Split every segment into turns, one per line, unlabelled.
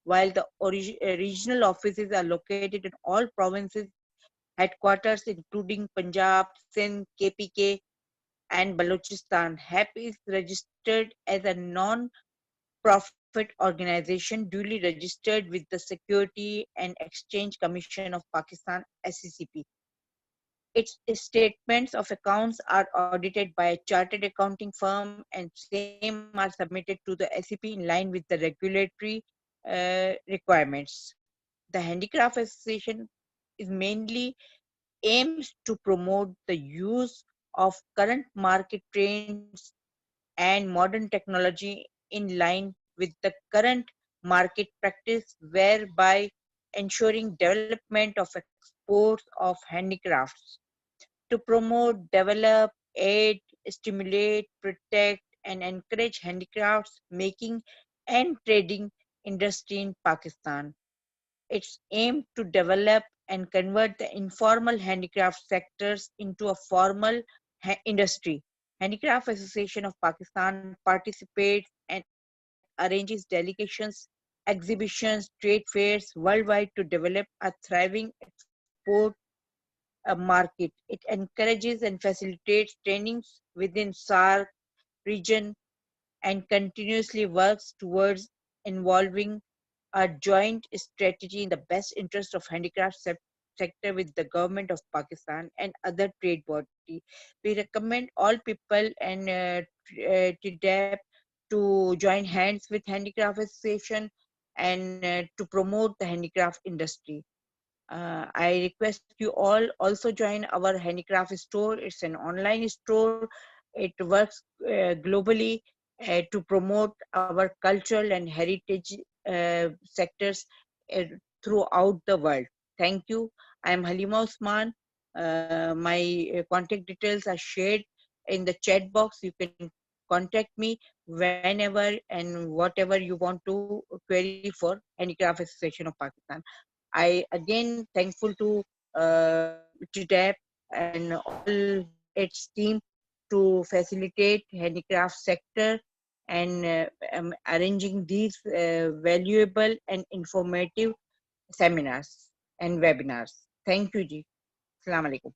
while the regional offices are located in all provinces, headquarters including Punjab, Sindh, KPK, and Balochistan. HEP is registered as a non-profit organization duly registered with the Security and Exchange Commission of Pakistan, SCCP. Its statements of accounts are audited by a chartered accounting firm and same are submitted to the SCP in line with the regulatory requirements. The Handicraft Association is mainly aims to promote the use of current market trends and modern technology in line with the current market practice, whereby ensuring development of exports of handicrafts to promote, develop, aid, stimulate, protect, and encourage handicrafts making and trading industry in Pakistan. It's aimed to develop and convert the informal handicraft sectors into a formal industry. Handicraft Association of Pakistan participates and arranges delegations, exhibitions, trade fairs worldwide to develop a thriving export market. It encourages and facilitates trainings within SARC region and continuously works towards involving a joint strategy in the best interest of handicraft sector with the government of Pakistan and other trade body. We recommend all people and TDAP to join hands with Handicraft Association and to promote the handicraft industry. I request you all also join our handicraft store. It's an online store. It works globally to promote our cultural and heritage sectors throughout the world. Thank you. I am Haleema Usman. My contact details are shared in the chat box. You can contact me whenever and whatever you want to query for Handicraft Association of Pakistan. I again thankful to TDAP and all its team to facilitate handicraft sector and arranging these valuable and informative seminars and webinars. Thank you, Ji. Assalamu alaikum.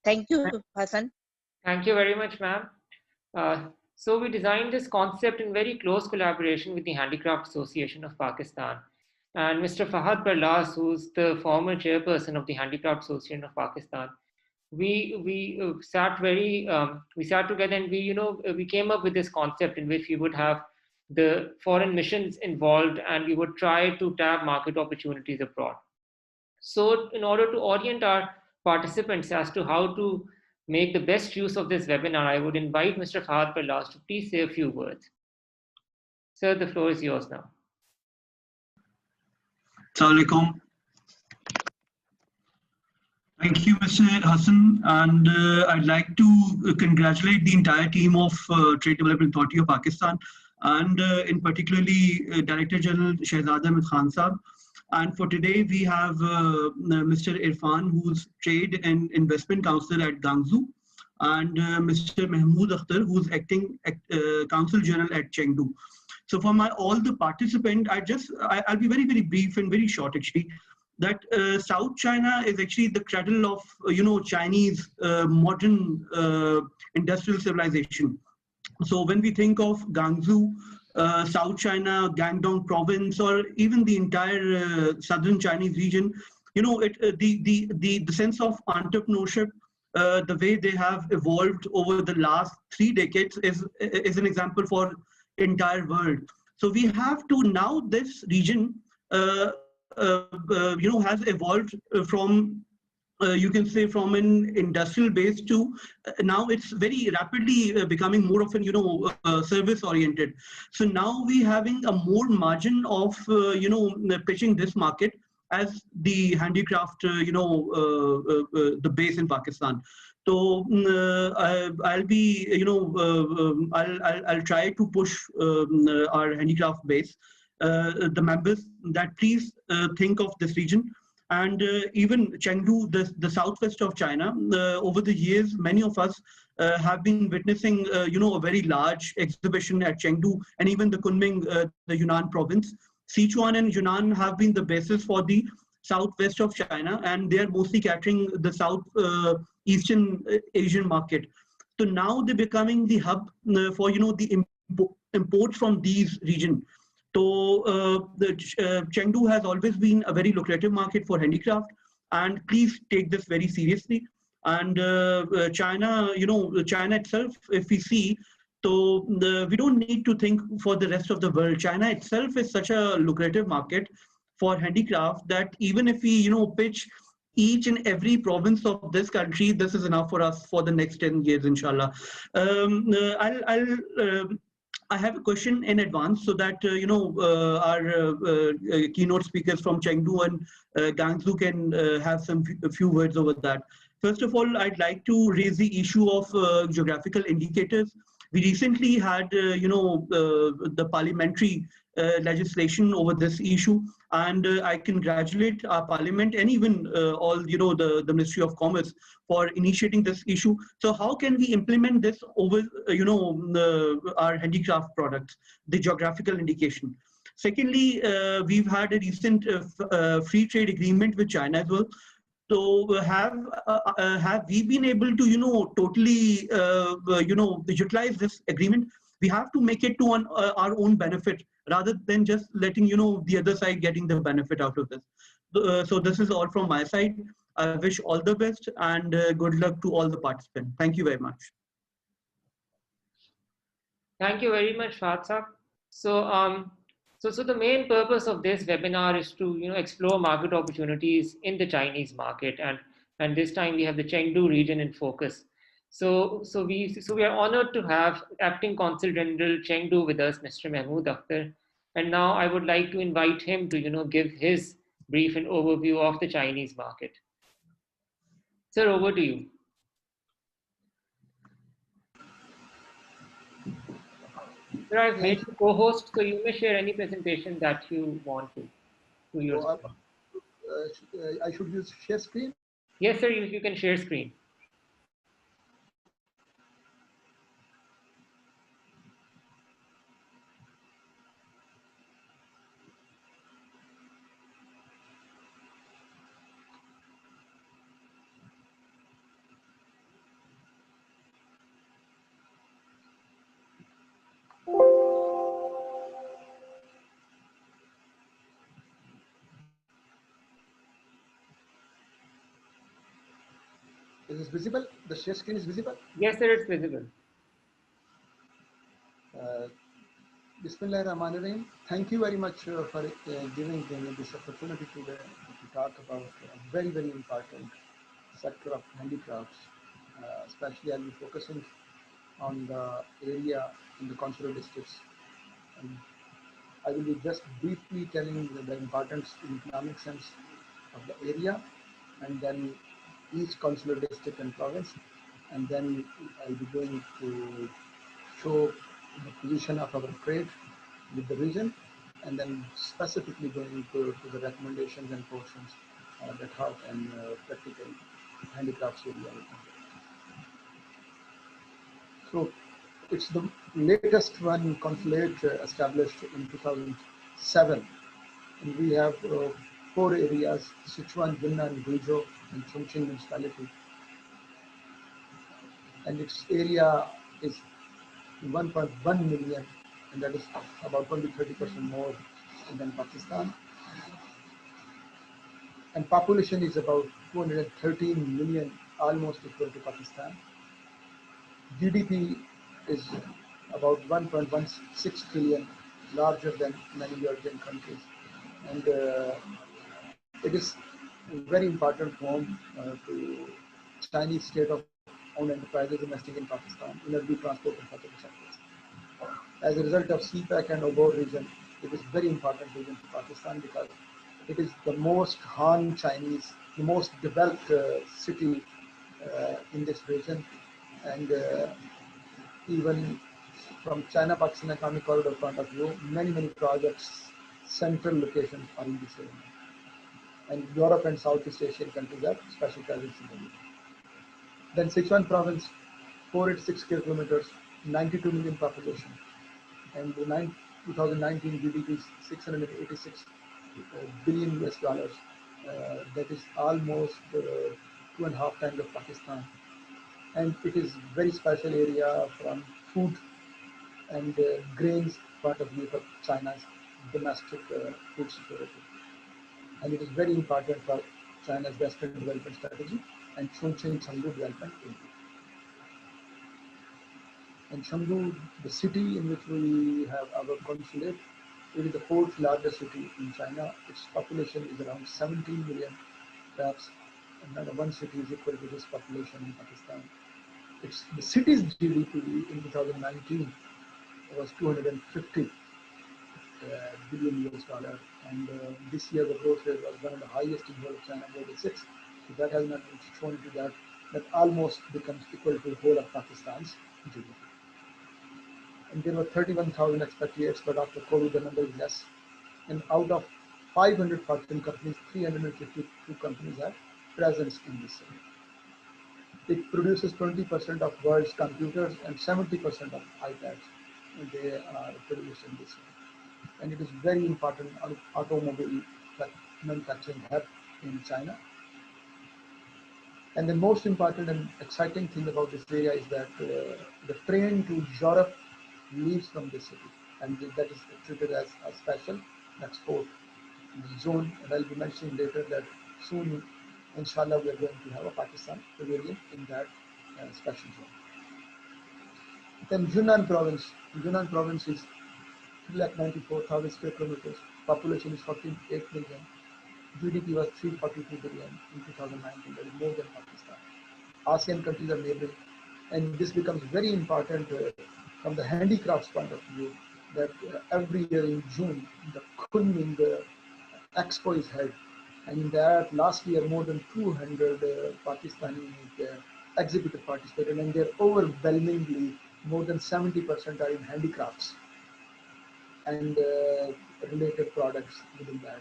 Thank you, Hassan.
Thank you very much, ma'am. So we designed this concept in very close collaboration with the Handicraft Association of Pakistan. And Mr. Fahad Barlas, who's the former chairperson of the Handicraft Association of Pakistan, we sat together and we came up with this concept in which we would have the foreign missions involved and we would try to tap market opportunities abroad. So in order to orient our participants as to how to make the best use of this webinar, I would invite Mr. Fahad Barlas to please say a few words. Sir, the floor is yours now.
Assalamu alaikum. Thank you, Mr. Hassan, and I'd like to congratulate the entire team of Trade Development Authority of Pakistan, and in particularly Director General Shehzad Ahmed Khan Sahab. And for today, we have Mr. Irfan, who's Trade and Investment Counsellor at Guangzhou, and Mr. Mahmood Akhtar, who's acting Consul General at Chengdu. So for all the participants, I'll be very, very brief and very short actually. That South China is actually the cradle of Chinese modern industrial civilization. So when we think of Guangzhou, South China, Guangdong province, or even the entire southern Chinese region, the sense of entrepreneurship, the way they have evolved over the last 3 decades is an example for entire world. So we have to now this region has evolved from you can say from an industrial base to now it's very rapidly becoming more of an service oriented. So now we having a more margin of pitching this market as the handicraft the base in Pakistan. So I'll be I'll try to push our handicraft base, the members, that please think of this region. And even Chengdu, the southwest of China, over the years, many of us have been witnessing, a very large exhibition at Chengdu and even the Kunming, the Yunnan province. Sichuan and Yunnan have been the basis for the southwest of China, and they are mostly catering the south eastern Asian market. So now they're becoming the hub for the imports from these regions. So Chengdu has always been a very lucrative market for handicraft, and please take this very seriously. And China, China itself, if we see, so we don't need to think for the rest of the world. China itself is such a lucrative market for handicraft that even if we, pitch each and every province of this country, this is enough for us for the next 10 years, inshallah. I have a question in advance so that our keynote speakers from Chengdu and Guangzhou can have a few words over that. First of all, I'd like to raise the issue of geographical indicators. We recently had, the parliamentary legislation over this issue, and I congratulate our parliament and even all, the Ministry of Commerce for initiating this issue. So how can we implement this over, our handicraft products, the geographical indication? Secondly, we've had a recent free trade agreement with China as well. So have we been able to, totally, utilize this agreement? We have to make it to our own benefit rather than just letting, the other side getting the benefit out of this. So this is all from my side. I wish all the best and good luck to all the participants. Thank you very much.
Thank you very much, Fahad. So the main purpose of this webinar is to explore market opportunities in the Chinese market, and this time we have the Chengdu region in focus. So we are honored to have Acting Consul General Chengdu with us, Mr. Mahmood Akhtar, and now I would like to invite him to give his brief and overview of the Chinese market. Sir, over to you. Sir, I've made you co-host, so you may share any presentation that you want to.
I should use share screen?
Yes, sir, you can share screen.
Is this visible? The share screen is visible?
Yes, sir, it's visible.
Bismillahirrahmanirrahim. Thank you very much for giving me this opportunity to talk about a very, very important sector of handicrafts, especially I'll be focusing on the area in the consular districts. And I will be just briefly telling the importance in economic sense of the area, and then each consular district and province, and then I'll be going to show the position of our trade with the region, and then specifically going to the recommendations and portions that have and practical handicrafts area. So it's the latest one consulate established in 2007, and we have 4 areas: Sichuan, Yunnan, Guangzhou, and Chongqing municipality, and its area is 1.1 million, and that is about 20-30% more than Pakistan. And population is about 213 million, almost equal to Pakistan. GDP is about 1.16 trillion, larger than many European countries, and it is a very important home to Chinese state-owned enterprises investing in Pakistan, energy, transport, and other sectors. As a result of CPEC and Obor region, it is very important region for Pakistan because it is the most Han Chinese, the most developed city in this region, and even from China-Pakistan Economic Corridor point of view, many projects, central locations are in this area. And Europe and Southeast Asian countries have special presence in the region. Then Sichuan province 486 square kilometers, 92 million population, and the 2019 GDP is 686 billion US dollars. That is almost 2.5 times of Pakistan. And it is very special area from food and grains point of view for China's domestic food security. And it is very important for China's Western development strategy and Chengdu development area. And Chengdu, the city in which we have our consulate, it is the fourth largest city in China. Its population is around 17 million. Perhaps another one city is equal to this population in Pakistan. The city's GDP in 2019 was 250 billion US dollar, and this year the growth rate was one of the highest in whole of China, more than 6. So that has not shown to that almost becomes equal to the whole of Pakistan's GDP. And there were 31,000 expatriates, but after COVID the number is less. And out of 500 Fortune companies, 352 companies have presence in this city. It produces 20% of world's computers and 70% of iPads. They are produced in this city. And it is very important automobile manufacturing hub in China. And the most important and exciting thing about this area is that the train to Europe leaves from this city, and that is treated as a special export zone. And I'll be mentioning later that soon, inshallah, we are going to have a Pakistan pavilion in that special zone. Then Yunnan province. Yunnan province is 394,000 square kilometers. Population is 48 million. GDP was 342 billion in 2019. That is more than Pakistan. ASEAN countries are neighboring, and this becomes very important from the handicrafts point of view. That every year in June, the Kunming Expo is held, and in that last year more than 200 Pakistani exhibitors participated, and they're overwhelmingly more than 70% are in handicrafts and related products within that.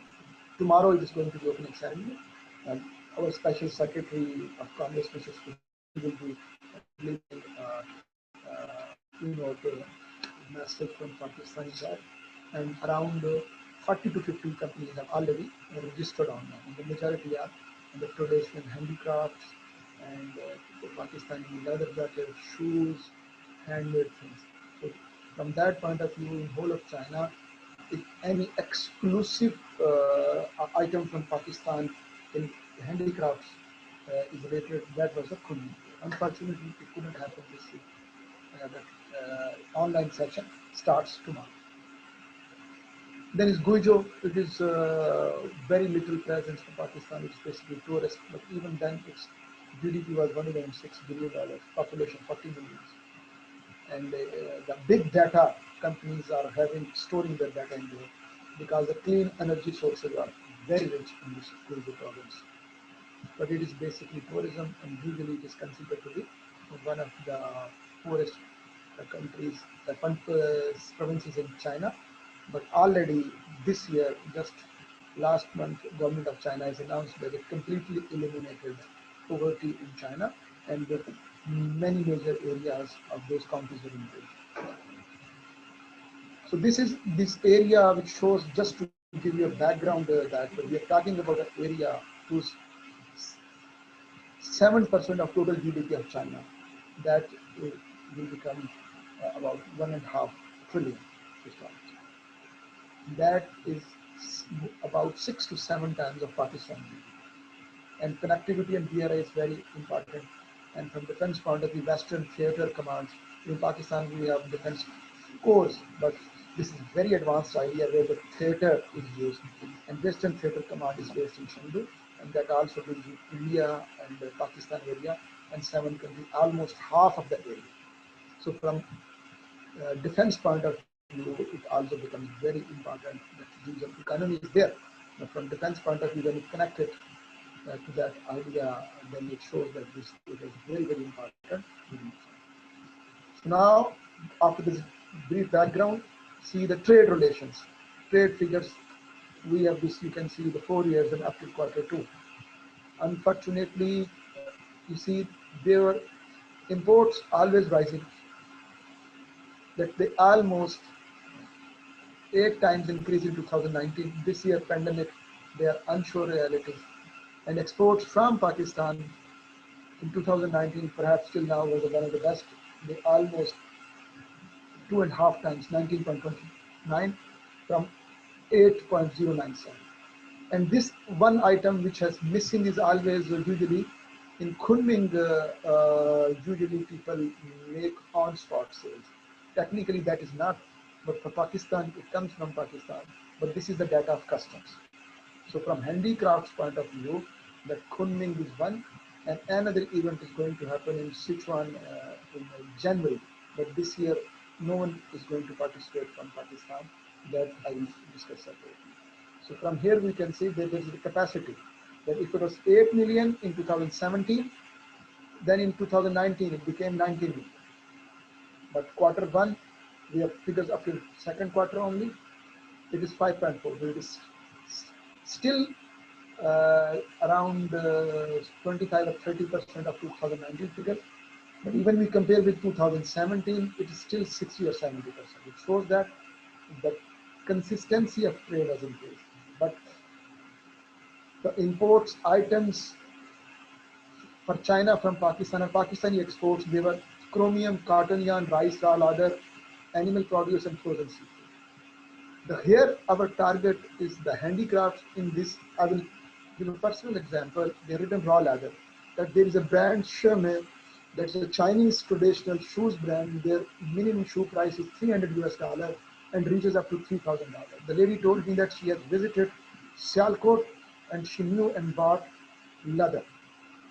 Tomorrow it is going to be opening ceremony, and our special secretary of Congress, Mrs. will be delivering the message from Pakistan in that, and around 40 to 50 companies have already registered on that, and the majority are in the traditional handicrafts and the Pakistani leather jackets, shoes, handmade things. So from that point of view, in whole of China, if any exclusive item from Pakistan in handicrafts is rated, that was a Kunming. Unfortunately, it couldn't happen this year. The online session starts tomorrow. Then is Guangzhou. It is very little presence for Pakistan. It's basically tourist, but even then, its GDP was $106 billion, population 40 million. And the big data companies are storing their data in there because the clean energy sources are very rich in this Guangzhou province. But it is basically tourism, and usually it is considered to be one of the poorest countries, provinces in China. But already this year, just last month, government of China has announced that it completely eliminated poverty in China, and that many major areas of those counties are improved. So this area which shows, just to give you a background, that we are talking about an area whose 7% of total GDP of China, that will become about 1.5 trillion. That is about 6 to 7 times of Pakistan GDP. And connectivity and BRI is very important. And from defense point of view, Western theater commands. In Pakistan, we have defense corps, but this is very advanced idea where the theater is used. And Western theater command is based in Chengdu, and that also brings in India and the Pakistan area and 7 countries, almost half of the area. So from defense point of view, it also becomes very important that the economy is there. But from defense point of view, when you connect it to that idea, then it shows that it is very, very important. So now, after this brief background, see the trade relations, trade figures. We have this, you can see the 4 years and up to Q2. Unfortunately, you see there were Imports always rising, that they almost 8 times increase in 2019. This year, pandemic, they are unsure realities. And exports from Pakistan in 2019, perhaps till now, was one of the best. They almost 2.5 times, 19.29 from 8.097. And this one item which has missing is always usually in Kunming, usually people make on-spot sales. Technically that is not, but for Pakistan, it comes from Pakistan. But this is the data of customs. So from handicrafts point of view, that Kunming is one, and another event is going to happen in Sichuan in January. But this year, no one is going to participate from Pakistan. That I will discuss separately. So from here we can see that there is a capacity that if it was 8 million in 2017, then in 2019 it became 19 million. But quarter one, we have figures up to second quarter only, it is 5.4. It is still around 25 or 30% of 2019 figures. But even we compare with 2017, it is still 60 or 70%. It shows that the consistency of trade has increased. But the imports items for China from Pakistan and Pakistani exports, they were chromium, cotton yarn, rice, all other animal produce and frozen seafood. Here our target is the handicrafts in this. I will give a personal example. They written raw leather. That there is a brand Shireen, that's a Chinese traditional shoes brand. Their minimum shoe price is $300 and reaches up to $3,000. The lady told me that she has visited Sialkot and she knew and bought leather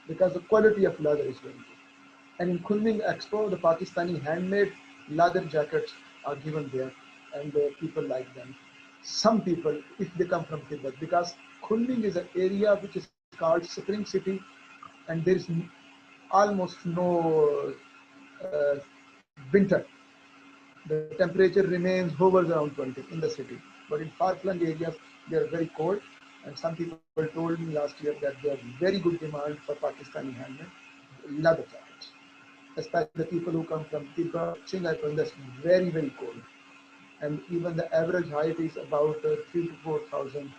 because the quality of leather is very good. And in Kunming Expo, the Pakistani handmade leather jackets are given there, and people like them. Some people, if they come from Tibet, because Kunming is an area which is called Spring City, and there is almost no winter. The temperature remains hovers around 20 in the city, but in far-flung areas they are very cold. And some people told me last year that there is very good demand for Pakistani handmade leather jackets, especially the people who come from Tibet, Chingai, that's very, very cold. And even the average height is about 3,000 to 4,000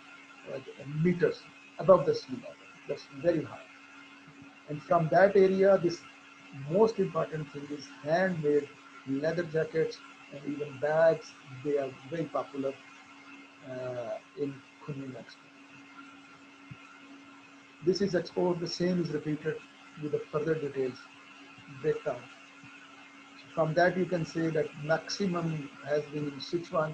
meters above the sea level. That's very high. And from that area, this most important thing is handmade leather jackets and even bags. They are very popular in Kunming Expo. This is expo, the same is repeated with the further details breakdown. From that you can say that maximum has been in Sichuan,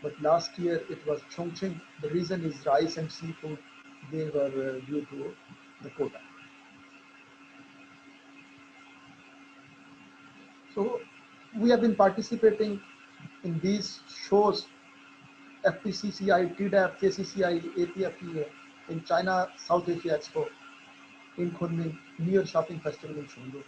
but last year it was Chongqing. The reason is rice and seafood, they were due to the quota. So we have been participating in these shows, FTCCI, TDAP, KCCI, APFEA, in China South Asia Expo, in Kunming, New Year Shopping Festival in Chengdu.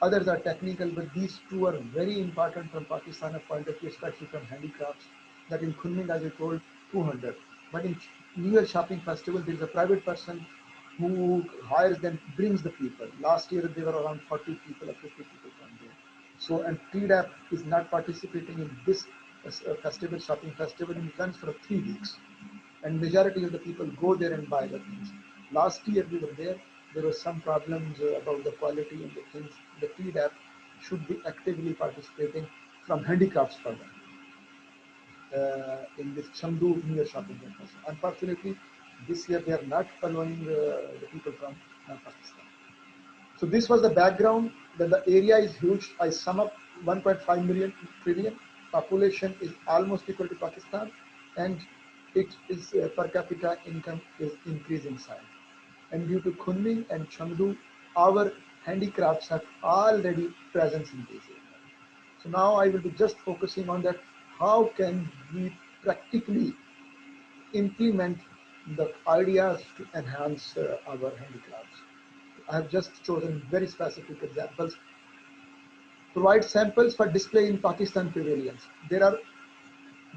Others are technical, but these two are very important from Pakistan point of view, especially from handicrafts. That in Kunming, as I told, 200. But in New Year Shopping Festival, there is a private person who hires them, brings the people. Last year, there were around 40 people or 50 people from there. So, and TDAP is not participating in this festival, shopping festival, and it runs for 3 weeks. And majority of the people go there and buy the things. Last year we were there. There were some problems about the quality and the things. The TDAP should be actively participating from handicrafts further in this Chengdu New Year Shopping Festival. Unfortunately, this year they are not following the people from Pakistan. So this was the background, that the area is huge. I sum up 1.5 million trillion. Population is almost equal to Pakistan, and it is per capita income is increasing side. And due to Kunming and Chengdu, our handicrafts have already presence in this area. So now I will be just focusing on that. How can we practically implement the ideas to enhance our handicrafts? I have just chosen very specific examples. Provide samples for display in Pakistan pavilions. There are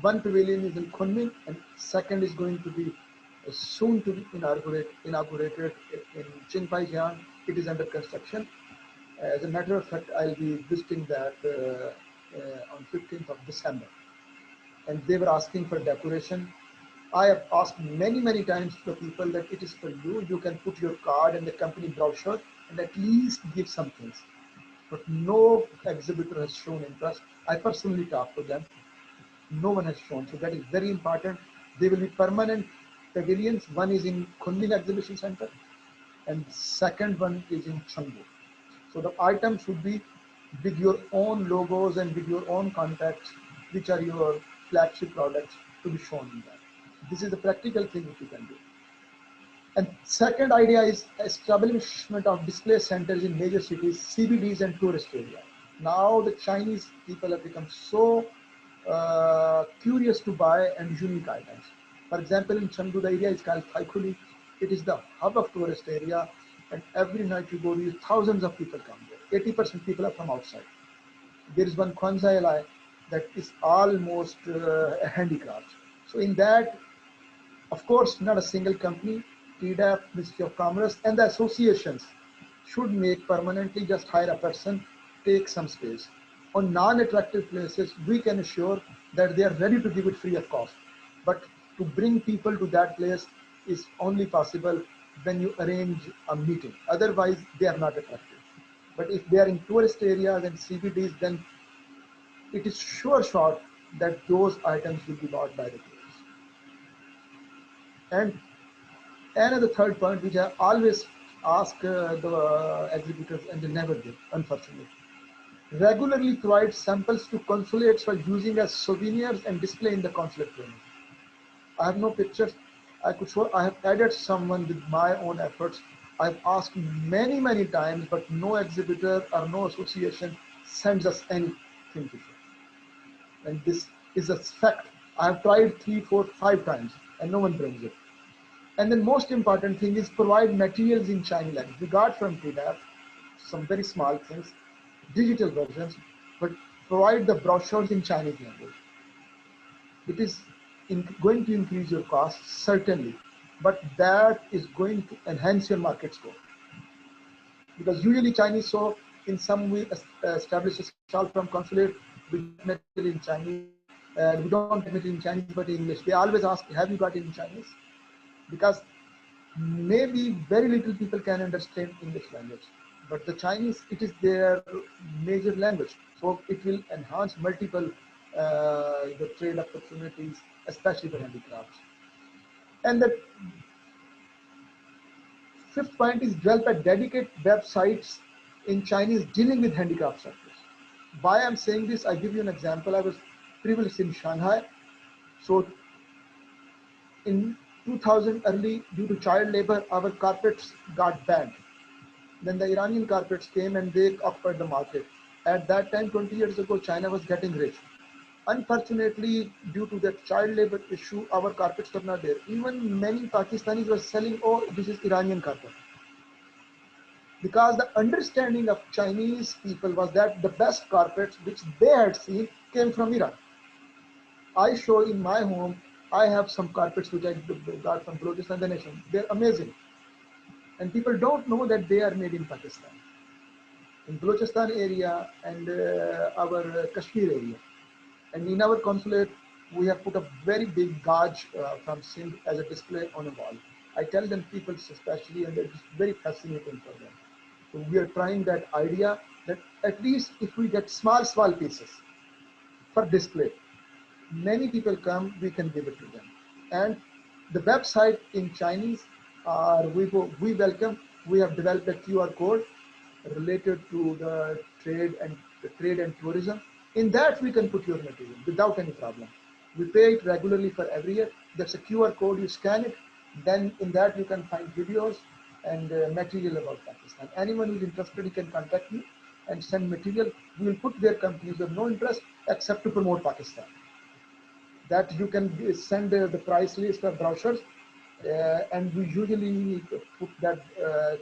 one pavilion is in Kunming, and second is going to be soon to be inaugurated in Qingbai Jiang. It is under construction. As a matter of fact, I'll be visiting that on 15th of December. And they were asking for decoration. I have asked many times to the people that it is for you. You can put your card and the company brochure and at least give some things. But no exhibitor has shown interest. I personally talked to them. No one has shown. So that is very important. They will be permanent pavilions. One is in Kunming Exhibition Center and second one is in Chengdu. So the items should be with your own logos and with your own contacts, which are your flagship products to be shown in that. This is a practical thing which you can do. And second idea is establishment of display centers in major cities, CBDs and tourist areas. Now the Chinese people have become so curious to buy and unique items. For example, in Chengdu, the area is called Taikuli. It is the hub of tourist area, and every night you go, thousands of people come there. 80% people are from outside. There is one Consul that is almost a handicraft. So in that, of course, not a single company, TDAP, Ministry of Commerce, and the associations should make permanently just hire a person, take some space. On non-attractive places, we can assure that they are ready to give it free of cost. But to bring people to that place is only possible when you arrange a meeting. Otherwise, they are not attractive. But if they are in tourist areas and CBDs, then it is sure shot that those items will be bought by the tourists. And another third point, which I always ask the exhibitors and they never did, unfortunately. Regularly provide samples to consulates for using as souvenirs and display in the consulate training. I have no pictures. I could show, I have added someone with my own efforts. I've asked many times, but no exhibitor or no association sends us anything to show. And this is a fact. I have tried 3, 4, 5 times and no one brings it. And then most important thing is provide materials in Chinese language. We got from TDAP some very small things, digital versions, but provide the brochures in Chinese language. It is going to increase your costs, certainly, but that is going to enhance your market scope. Because usually Chinese, so in some way establish a stall from consulate, we get material in Chinese, and we don't get material in Chinese but in English. They always ask, have you got it in Chinese? Because maybe very little people can understand English language, but the Chinese, it is their major language. So it will enhance multiple the trade opportunities, especially for handicrafts. And the fifth point is develop a dedicated websites in Chinese dealing with handicraft sectors. Why I'm saying this, I give you an example. I was previously in Shanghai. So in 2000 early, due to child labor, our carpets got banned. Then the Iranian carpets came and they occupied the market. At that time, 20 years ago, China was getting rich. Unfortunately, due to that child labor issue, our carpets were not there. Even many Pakistanis were selling, oh, this is Iranian carpet. Because the understanding of Chinese people was that the best carpets which they had seen came from Iran. I show in my home, I have some carpets which I got from Balochistan, the nation. They're amazing. And people don't know that they are made in Pakistan. In Balochistan area and our Kashmir area. And in our consulate, we have put a very big gauge from Sindh as a display on a wall. I tell them, people especially, and it's very fascinating for them. So we are trying that idea that at least if we get small pieces for display, many people come, we can give it to them. And the website in Chinese, we welcome. We have developed a QR code related to the trade and tourism. In that, we can put your material without any problem. We pay it regularly for every year. That's a QR code, you scan it. Then in that, you can find videos and material about Pakistan. Anyone who's interested, he can contact me and send material. We will put their companies with no interest except to promote Pakistan. That you can send the price list of brochures, and we usually put that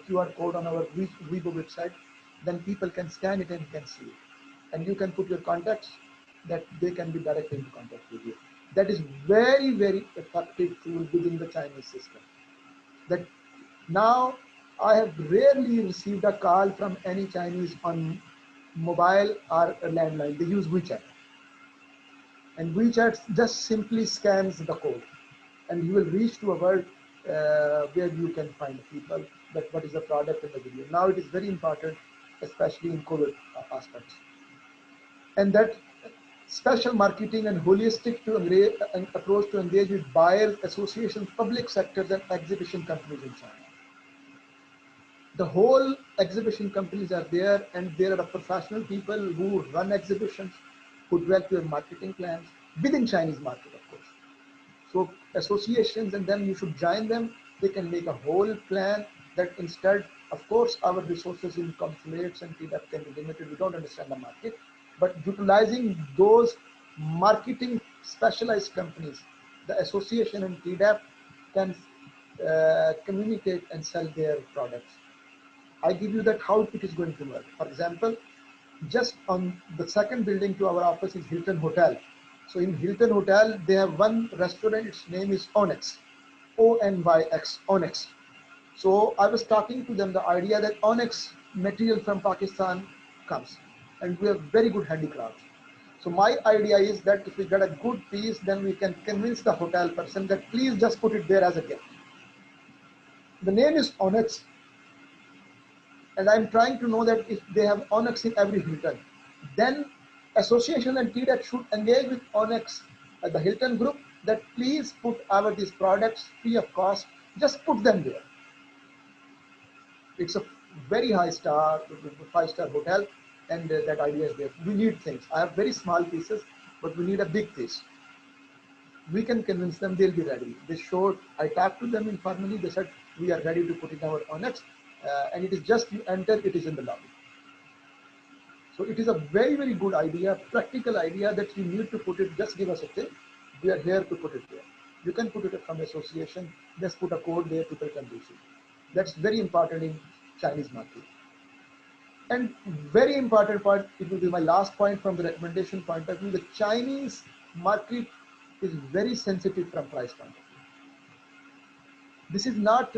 QR code on our Weibo website. Then people can scan it and can see it. And you can put your contacts that they can be directly in contact with you. That is very effective tool within the Chinese system. That now I have rarely received a call from any Chinese on mobile or a landline. They use WeChat. And WeChat just simply scans the code. And you will reach to a world where you can find people that what is the product in the video. Now it is very important, especially in COVID aspects. And that special marketing and holistic approach to engage with buyers, associations, public sectors, and exhibition companies in China. The whole exhibition companies are there, and there are professional people who run exhibitions, who develop their marketing plans within Chinese market, of course. So associations and them, you should join them. They can make a whole plan that instead, of course, our resources in consulates and TDAP can be limited. We don't understand the market, but utilizing those marketing specialized companies, the association and TDAP can communicate and sell their products. I give you that how it is going to work. For example, just on the second building to our office is Hilton Hotel. So in Hilton Hotel, they have one restaurant, its name is Onyx, O-N-Y-X, Onyx. So I was talking to them the idea that Onyx material from Pakistan comes, and we have very good handicrafts. So my idea is that if we get a good piece, then we can convince the hotel person that please just put it there as a gift. The name is Onyx. And I'm trying to know that if they have Onyx in every Hilton, then association and TDAP should engage with Onyx at the Hilton group that please put these products free of cost, just put them there. It's a very high star, 5-star hotel, and that idea is there. We need things. I have very small pieces, but we need a big piece. We can convince them, they'll be ready. They showed, I talked to them informally, they said, we are ready to put in our Onyx. And it is just you enter, it is in the lobby. So it is a very, very good idea, practical idea that you need to put it, just give us a thing. We are here to put it there. You can put it from association, just put a code there, people can reach it. That's very important in Chinese market. And very important part, it will be my last point from the recommendation point of view, the Chinese market is very sensitive from price point of view. This is not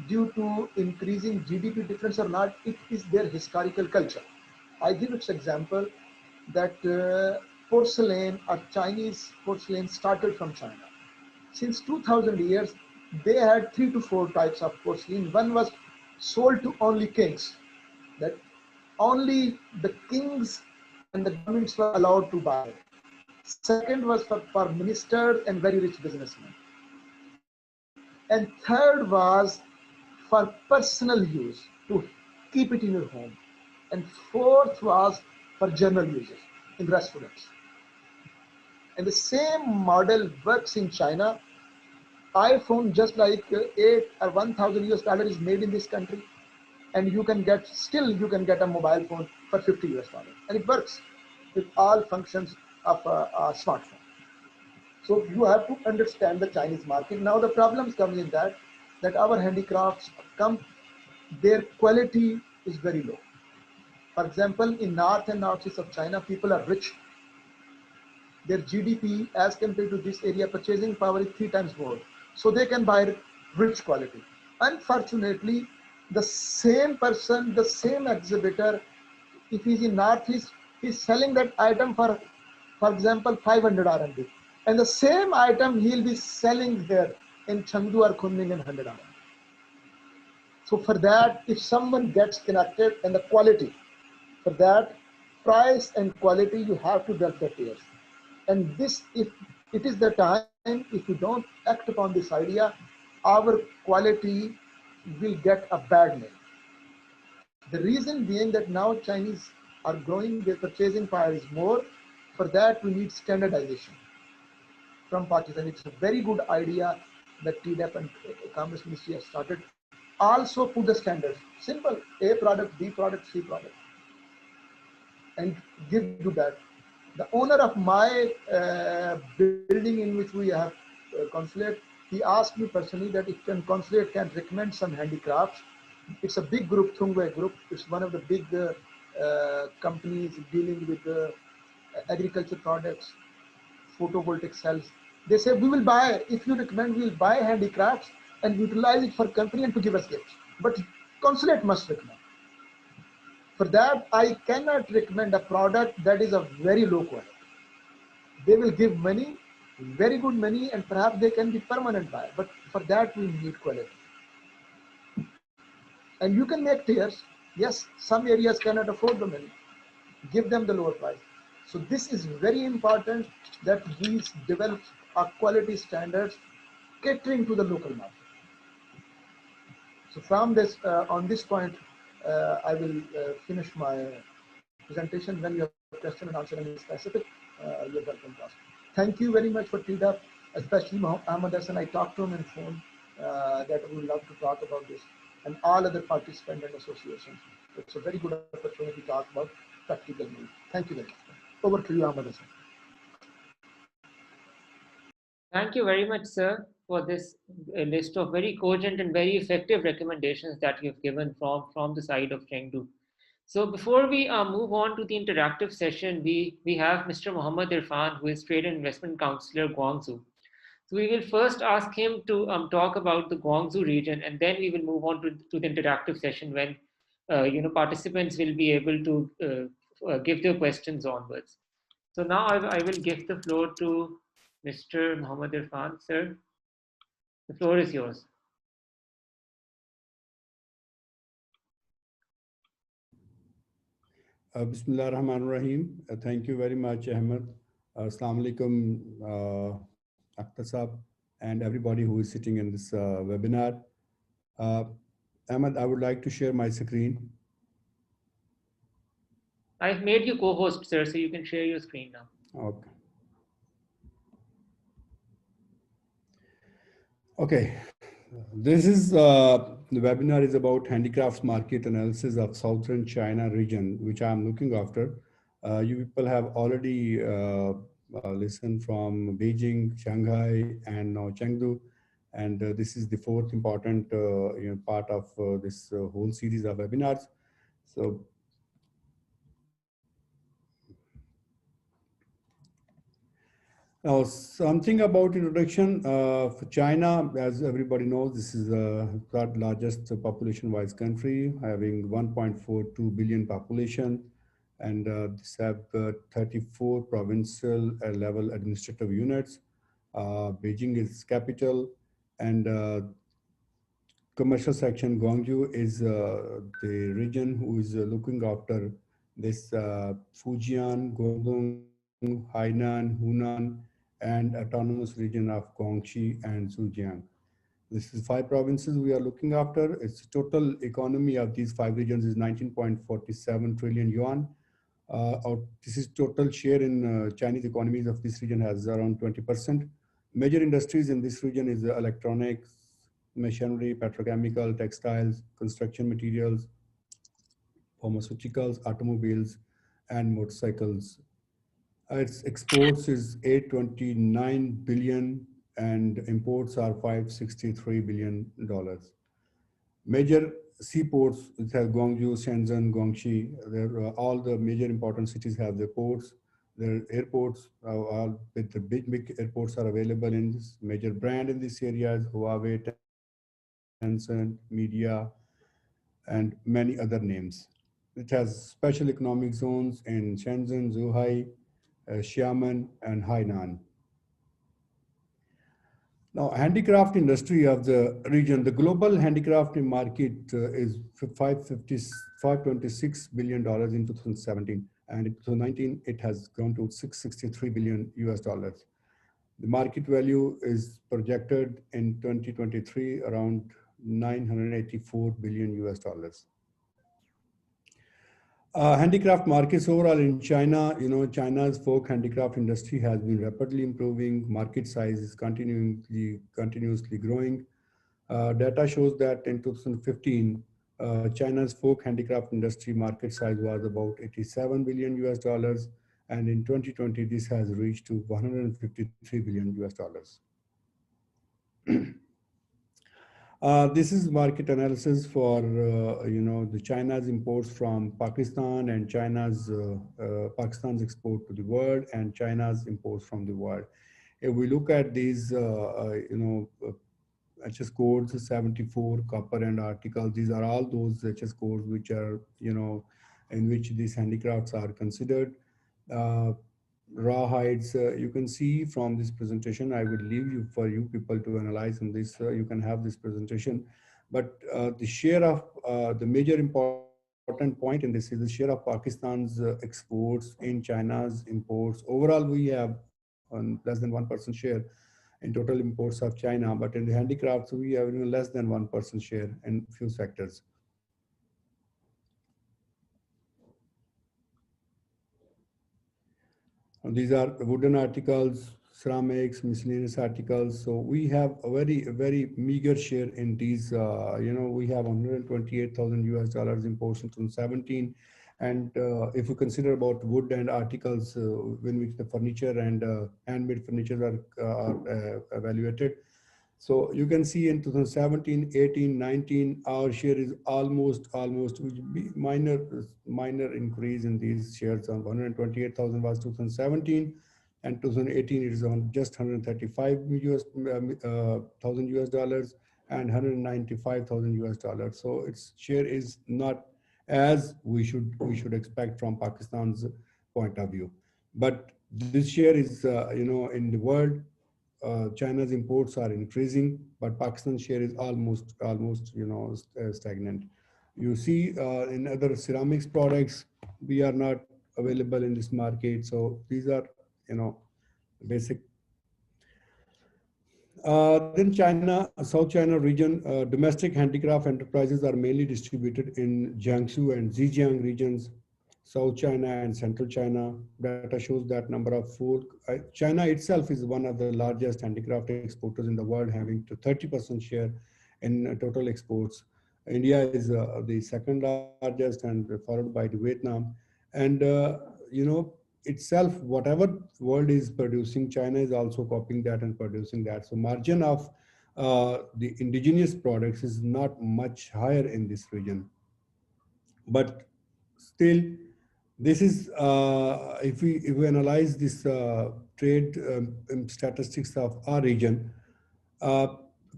due to increasing GDP difference or not, it is their historical culture. I give its example that porcelain or Chinese porcelain started from China. Since 2000 years, they had 3 to 4 types of porcelain. One was sold to only kings, that only the kings and the governments were allowed to buy it. Second was for ministers and very rich businessmen. And third was for personal use, to keep it in your home. And fourth was for general uses in restaurants. And the same model works in China. iPhone, just like 8 or 1,000 US dollars is made in this country, and you can get, still you can get a mobile phone for 50 US dollars, and it works with all functions of a smartphone. So you have to understand the Chinese market. Now the problems come in that our handicrafts their quality is very low. For example, in north and northeast of China, people are rich. Their GDP as compared to this area, purchasing power is 3 times more. So they can buy rich quality. Unfortunately, the same person, the same exhibitor, if he's in northeast, he's selling that item for example, 500 RMB. And the same item he'll be selling here in Chengdu or Kunming in 100 RMB. So for that, if someone gets connected and the quality, for that price and quality, you have to get the tiers. And this, if it is the time, if you don't act upon this idea, our quality will get a bad name. The reason being that now Chinese are growing, their purchasing power is more. For that, we need standardization from Pakistan. It's a very good idea that TDAP and Commerce Ministry have started. Also put the standards, simple, A product, B product, C product, and give you that. The owner of my building in which we have consulate, he asked me personally that if consulate can recommend some handicrafts. It's a big group, Thungway Group. It's one of the big companies dealing with agriculture products, photovoltaic cells. They say, we will buy, if you recommend, we will buy handicrafts and utilize it for company and to give us gifts. But Consulate must recommend. For that, I cannot recommend a product that is of very low quality. They will give money, very good money, and perhaps they can be permanent buyer. But for that, we need quality. And you can make tiers. Yes, some areas cannot afford the money. Give them the lower price. So this is very important that we develop our quality standards catering to the local market. So from this, on this point, I will finish my presentation. When you have question and answer any specific, you're welcome to ask. Thank you very much for teed up, especially Ahmed Hassan. I talked to him on phone that we would love to talk about this, and all other participants and associations. It's a very good opportunity to talk about practical needs. Thank you very much. Over to you, Ahmed Hassan.
Thank you very much, sir, for this list of very cogent and very effective recommendations that you've given from the side of Chengdu. So before we move on to the interactive session, we have Mr. Muhammad Irfan, who is Trade and Investment Counsellor, Guangzhou. So we will first ask him to talk about the Guangzhou region, and then we will move on to the interactive session when participants will be able to give their questions onwards. So now I will give the floor to Mr. Muhammad Irfan, sir. The floor is yours.
Bismillah ar-Rahman ar-Rahim. Thank you very much, Ahmed. Assalamu alaikum, Akhtar Saab, and everybody who is sitting in this webinar. Ahmed, I would like to share my screen.
I've made you co-host, sir, so you can share your screen now.
Okay. Okay. This is the webinar is about handicrafts market analysis of Southern China region, which I am looking after. You people have already listened from Beijing, Shanghai, and now Chengdu. And this is the fourth important part of this whole series of webinars. So now, something about introduction for China. As everybody knows, this is the third largest population-wise country, having 1.42 billion population, and this have 34 provincial level administrative units. Beijing is capital, and commercial section Guangzhou is the region who is looking after this Fujian, Guangdong, Hainan, Hunan, and autonomous region of Guangxi and Zhejiang. This is 5 provinces we are looking after. Its total economy of these 5 regions is 19.47 trillion yuan. This is total share in Chinese economies of this region has around 20%. Major industries in this region is electronics, machinery, petrochemical, textiles, construction materials, pharmaceuticals, automobiles, and motorcycles. Its exports is 829 billion and imports are $563 billion. Major seaports, it has Guangzhou, Shenzhen, Guangxi. All the major important cities have their ports. Their airports, all with the big airports are available in this. Major brand in this area is Huawei, Tencent, Media, and many other names. It has special economic zones in Shenzhen, Zhuhai, Xiamen, and Hainan. Now, handicraft industry of the region, the global handicraft market is $526 billion in 2017, and in 2019 it has grown to $663 billion US. The market value is projected in 2023 around $984 billion US. Handicraft markets overall in China, China's folk handicraft industry has been rapidly improving. Market size is continuously growing. Data shows that in 2015, China's folk handicraft industry market size was about 87 billion US dollars, and in 2020 this has reached to 153 billion US dollars. This is market analysis for the China's imports from Pakistan and Pakistan's export to the world and China's imports from the world. If we look at these HS codes 74, copper and articles. These are all those HS codes which are, in which these handicrafts are considered. Raw hides, you can see from this presentation. I will leave you for you people to analyze on this. You can have this presentation, but the share of the major important point in this is the share of Pakistan's exports in China's imports. Overall, we have less than 1% share in total imports of China, but in the handicrafts, we have even less than 1% share in few sectors. These are wooden articles, ceramics, miscellaneous articles. So we have a very meager share in these. We have 128,000 US dollars imports in 2017. And if you consider about wood and articles in which the furniture and handmade furniture are evaluated, so you can see in 2017, 18, 19, our share is almost which be minor increase in these shares. On 128,000 was 2017, and 2018 it is on just 135 thousand US dollars and 195,000 US dollars. So its share is not as we should expect from Pakistan's point of view. But this share is in the world. China's imports are increasing, but Pakistan's share is almost stagnant. You see, in other ceramics products, we are not available in this market. So these are basic. Then China, South China region, domestic handicraft enterprises are mainly distributed in Jiangsu and Zhejiang regions, South China and Central China. Data shows that number of China itself is one of the largest handicraft exporters in the world, having to 30% share in total exports. India is the second largest, and followed by the Vietnam. And itself, whatever world is producing, China is also copying that and producing that. So margin of the indigenous products is not much higher in this region. But still, this is, if we analyze this trade statistics of our region,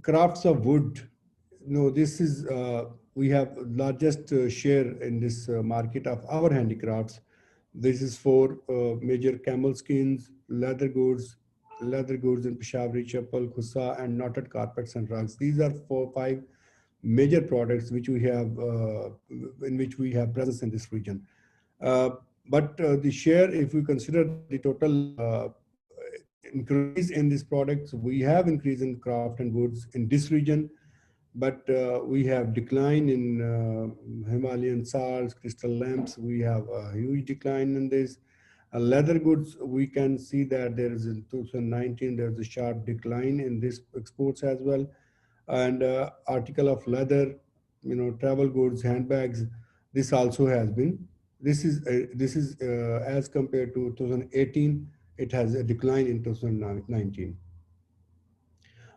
crafts of wood, this is, we have largest share in this market of our handicrafts. This is for major camel skins, leather goods in Peshawari, chappal, khussa, and knotted carpets and rugs. These are 4-5 major products which we have, in which we have presence in this region. But the share, if we consider the total increase in these products, we have increase in craft and woods in this region, but we have decline in Himalayan salts, crystal lamps. We have a huge decline in this. Leather goods, we can see that there is in 2019, there's a sharp decline in this exports as well. And article of leather, travel goods, handbags, this also has been, this is as compared to 2018, it has a decline in 2019.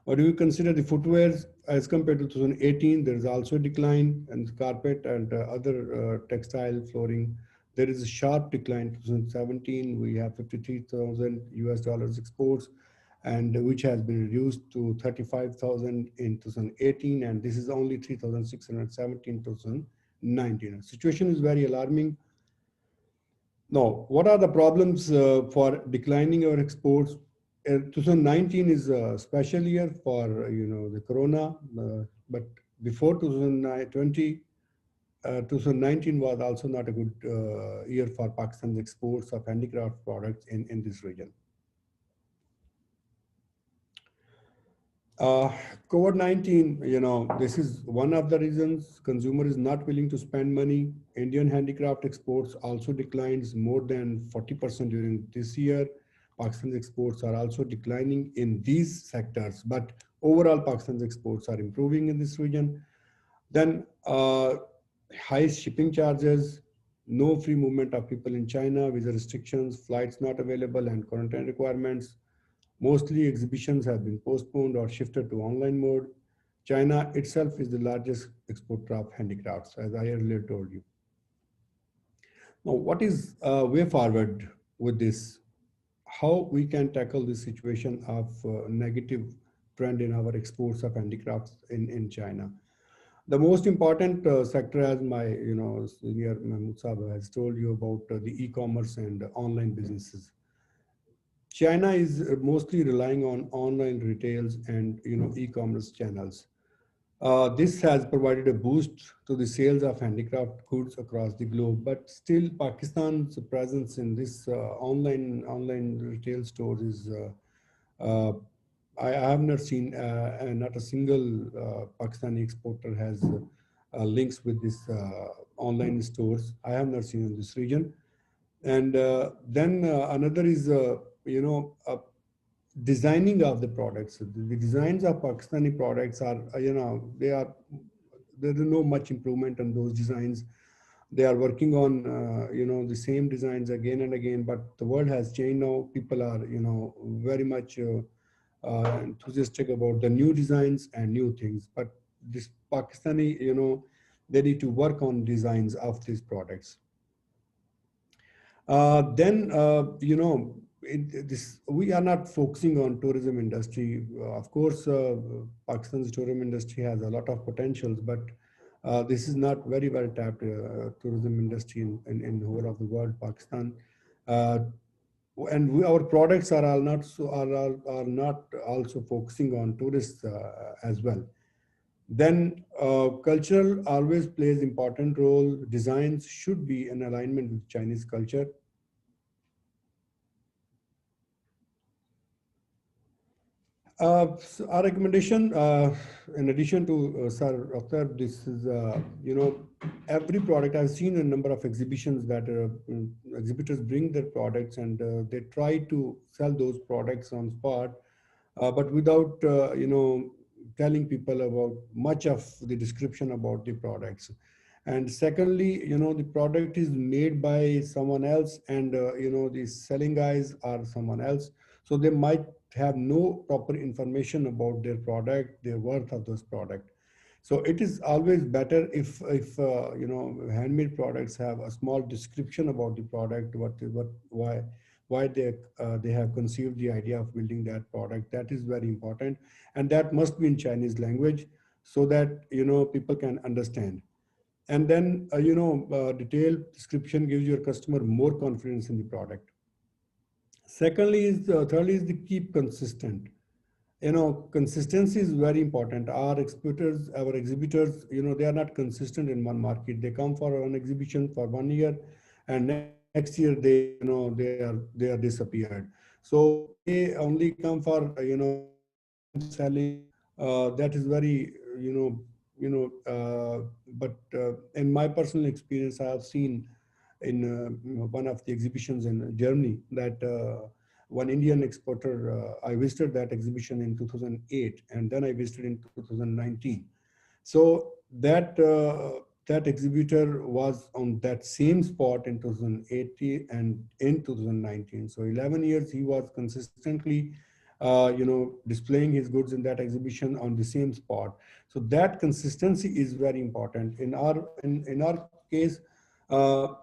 Or do you consider the footwears as compared to 2018? There is also a decline, and carpet and other textile flooring. There is a sharp decline. 2017, we have 53,000 US dollars exports, and which has been reduced to 35,000 in 2018, and this is only 3,617 in 2019. The situation is very alarming. Now, what are the problems for declining our exports? 2019 is a special year for the corona, but before 2020, 2019 was also not a good year for Pakistan's exports of handicraft products in this region. COVID-19, this is one of the reasons. Consumer is not willing to spend money. Indian handicraft exports also declines more than 40% during this year. Pakistan's exports are also declining in these sectors, but overall Pakistan's exports are improving in this region. Then high shipping charges, no free movement of people in China, visa restrictions, flights not available, and quarantine requirements. Mostly exhibitions have been postponed or shifted to online mode. China itself is the largest exporter of handicrafts, as I earlier told you. Now, what is way forward with this? How we can tackle this situation of negative trend in our exports of handicrafts in China. The most important sector, as my senior Mahmood Saab has told you about the e-commerce and online businesses. China is mostly relying on online retails and e-commerce channels. This has provided a boost to the sales of handicraft goods across the globe, but still Pakistan's presence in this online retail stores is I have not seen not a single Pakistani exporter has links with this online stores. I have not seen in this region. And then another is designing of the products. The designs of Pakistani products are there is no much improvement on those designs. They are working on the same designs again and again, but the world has changed now. People are very much enthusiastic about the new designs and new things. But this Pakistani, they need to work on designs of these products. We are not focusing on tourism industry. Of course, Pakistan's tourism industry has a lot of potentials, but this is not very well tapped tourism industry in the whole of the world, Pakistan. And our products are not also focusing on tourists as well. Then cultural always plays important role. Designs should be in alignment with Chinese culture. So our recommendation, in addition to Sir Akhtar, this is every product. I've seen a number of exhibitions that exhibitors bring their products and they try to sell those products on spot, but without telling people about much of the description about the products. And secondly, the product is made by someone else, and the selling guys are someone else, so they might have no proper information about their product, their worth of those product. So it is always better if handmade products have a small description about the product, why they have conceived the idea of building that product. That is very important, and that must be in Chinese language so that people can understand. And then detailed description gives your customer more confidence in the product. Thirdly is the keep consistent. Consistency is very important. Our exhibitors, they are not consistent in one market. They come for an exhibition for 1 year, and next year they are disappeared. So they only come for selling. That is very but in my personal experience, I have seen in one of the exhibitions in Germany that one Indian exporter, I visited that exhibition in 2008, and then I visited in 2019. So that exhibitor was on that same spot in 2018 and in 2019. So 11 years he was consistently displaying his goods in that exhibition on the same spot. So that consistency is very important. In our case,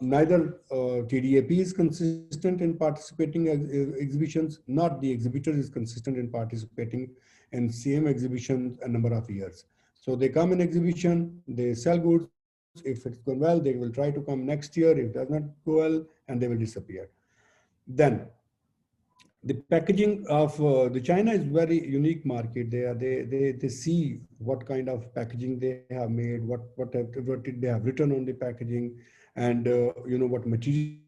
neither TDAP is consistent in participating exhibitions, not the exhibitor is consistent in participating in same exhibition a number of years. So they come in exhibition, they sell goods. If it's going well, they will try to come next year. If it does not go well, and they will disappear. Then the packaging of the China is very unique market. They see what kind of packaging they have made, what they have written on the packaging, and what material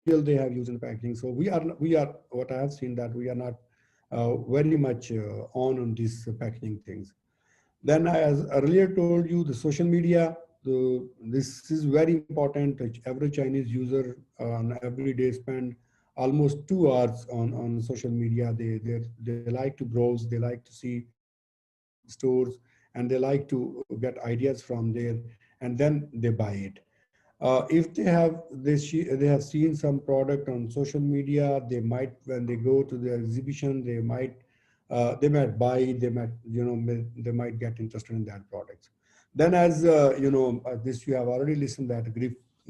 they have used in the packaging. So we are what I have seen that we are not very much on these packaging things. Then, as earlier told you, the social media. This is very important. Every Chinese user on every day spend almost 2 hours on social media. They like to browse, they like to see stores, and they like to get ideas from there, and then they buy it. If they have seen some product on social media, they might, when they go to the exhibition, they might buy, they might get interested in that product. Then, as this you have already listened that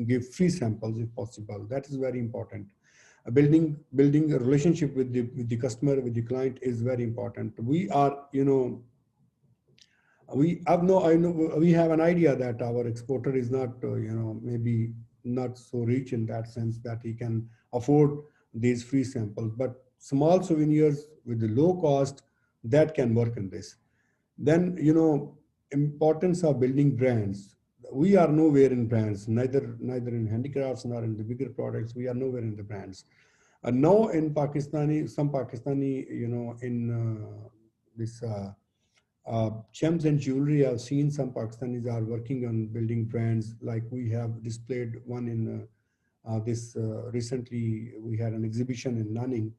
give free samples if possible. That is very important. building a relationship with the customer, with the client is very important. We are, I know we have an idea that our exporter is not, maybe not so rich in that sense that he can afford these free samples, but small souvenirs with the low cost that can work in this. Then, importance of building brands. We are nowhere in brands, neither in handicrafts nor in the bigger products. We are nowhere in the brands. Now in some Pakistani, in this gems and jewelry, I've seen some Pakistanis are working on building brands. Like we have displayed one in this recently. We had an exhibition in Nanning,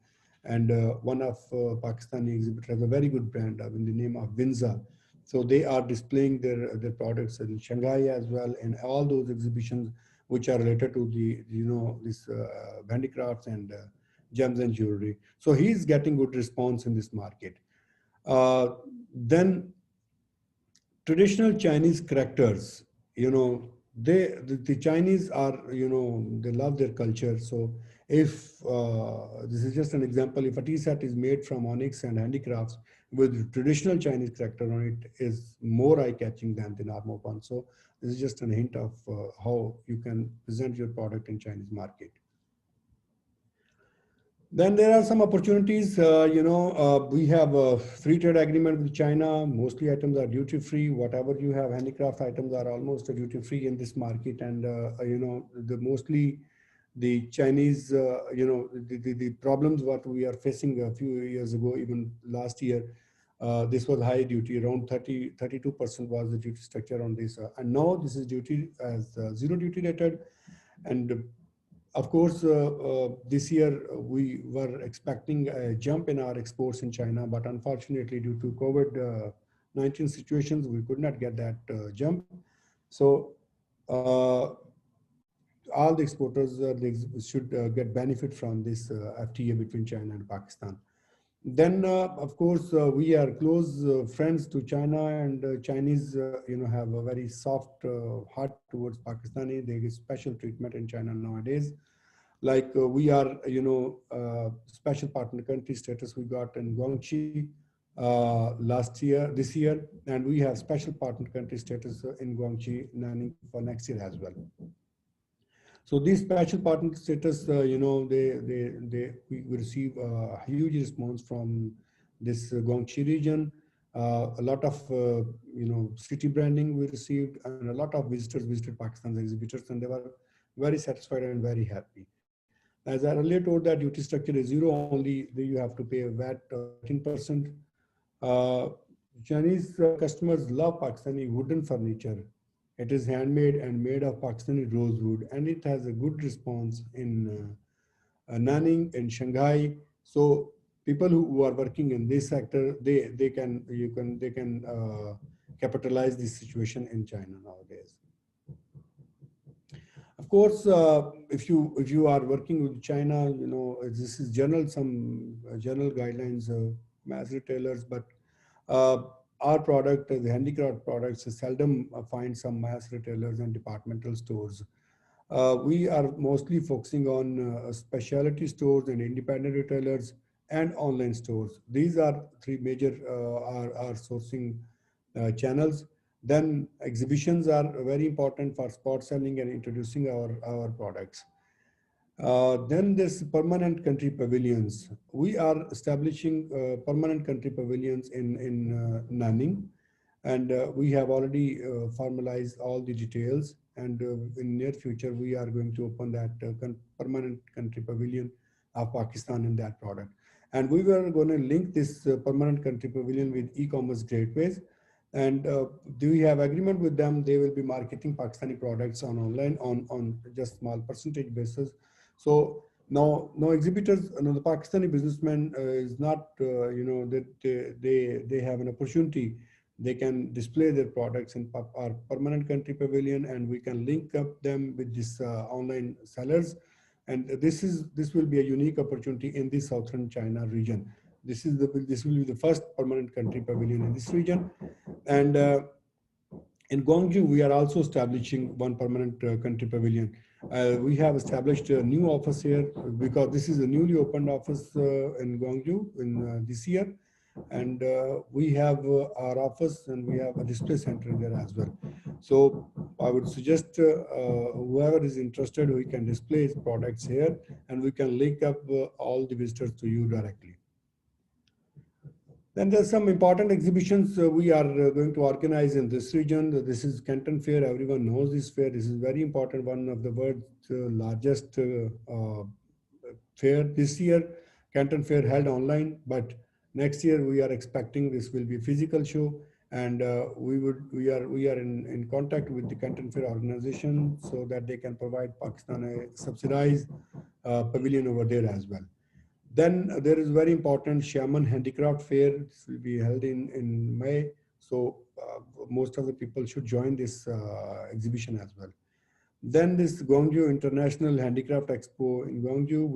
and one of Pakistani exhibitors has a very good brand in the name of Winza. So they are displaying their products in Shanghai as well, and all those exhibitions which are related to the this handicrafts and gems and jewelry. So he's getting good response in this market. Then traditional Chinese characters, the Chinese are, they love their culture. So if this is just an example, if a tea set is made from onyx and handicrafts with traditional Chinese character on it, is more eye-catching than the normal one. So this is just a hint of how you can present your product in Chinese market. Then there are some opportunities. We have a free trade agreement with China. Mostly items are duty free. Whatever you have, handicraft items are almost duty free in this market. And mostly the Chinese, the problems what we are facing a few years ago, even last year, this was high duty. Around 32% was the duty structure on this, and now this is duty as zero duty rated. And of course, this year we were expecting a jump in our exports in China, but unfortunately due to COVID-19 situations, we could not get that jump. So all the exporters should get benefit from this FTA between China and Pakistan. Then, of course, we are close friends to China, and Chinese, have a very soft heart towards Pakistani. They get special treatment in China nowadays. Like we are, special partner country status we got in Guangzhou this year, and we have special partner country status in Guangzhou, Nanning for next year as well. So these special partner status, we receive a huge response from this Guangzhou region. A lot of, city branding we received, and a lot of visitors visited Pakistan's exhibitors, and they were very satisfied and very happy. As I earlier told, that duty structure is zero, only you have to pay a VAT 13%. Chinese customers love Pakistani wooden furniture. It is handmade and made of Pakistani rosewood, and it has a good response in Nanning and Shanghai. So people who are working in this sector, they can capitalize this situation in China nowadays. Of course, if you are working with China, this is some general guidelines of mass retailers, but our product, the handicraft products, seldom find some mass retailers and departmental stores. We are mostly focusing on specialty stores and independent retailers and online stores. These are three major our sourcing channels. Then exhibitions are very important for spot selling and introducing our products. Then there's permanent country pavilions. We are establishing permanent country pavilions in Nanning, and we have already formalized all the details. And in near future, we are going to open that permanent country pavilion of Pakistan in that product. And we were going to link this permanent country pavilion with e-commerce gateways. And do we have agreement with them? They will be marketing Pakistani products on online on just small percentage basis. So no exhibitors, the Pakistani businessman is not, that they have an opportunity. They can display their products in our permanent country pavilion, and we can link up them with this online sellers. And this will be a unique opportunity in the southern China region. This will be the first permanent country pavilion in this region. And in Guangzhou, we are also establishing one permanent country pavilion. We have established a new office here because this is a newly opened office in Guangzhou in this year. And we have our office and we have a display center there as well. So I would suggest whoever is interested, we can display his products here and we can link up all the visitors to you directly. Then there's some important exhibitions we are going to organize in this region. This is Canton Fair. Everyone knows this fair. This is very important, one of the world's largest fair. This year, Canton Fair held online, but next year we are expecting this will be a physical show, and we are in contact with the Canton Fair organization so that they can provide Pakistan a subsidized pavilion over there as well. Then there is very important Shaman Handicraft Fair. This will be held in May. So most of the people should join this exhibition as well. Then this Guangzhou International Handicraft Expo in Guangzhou,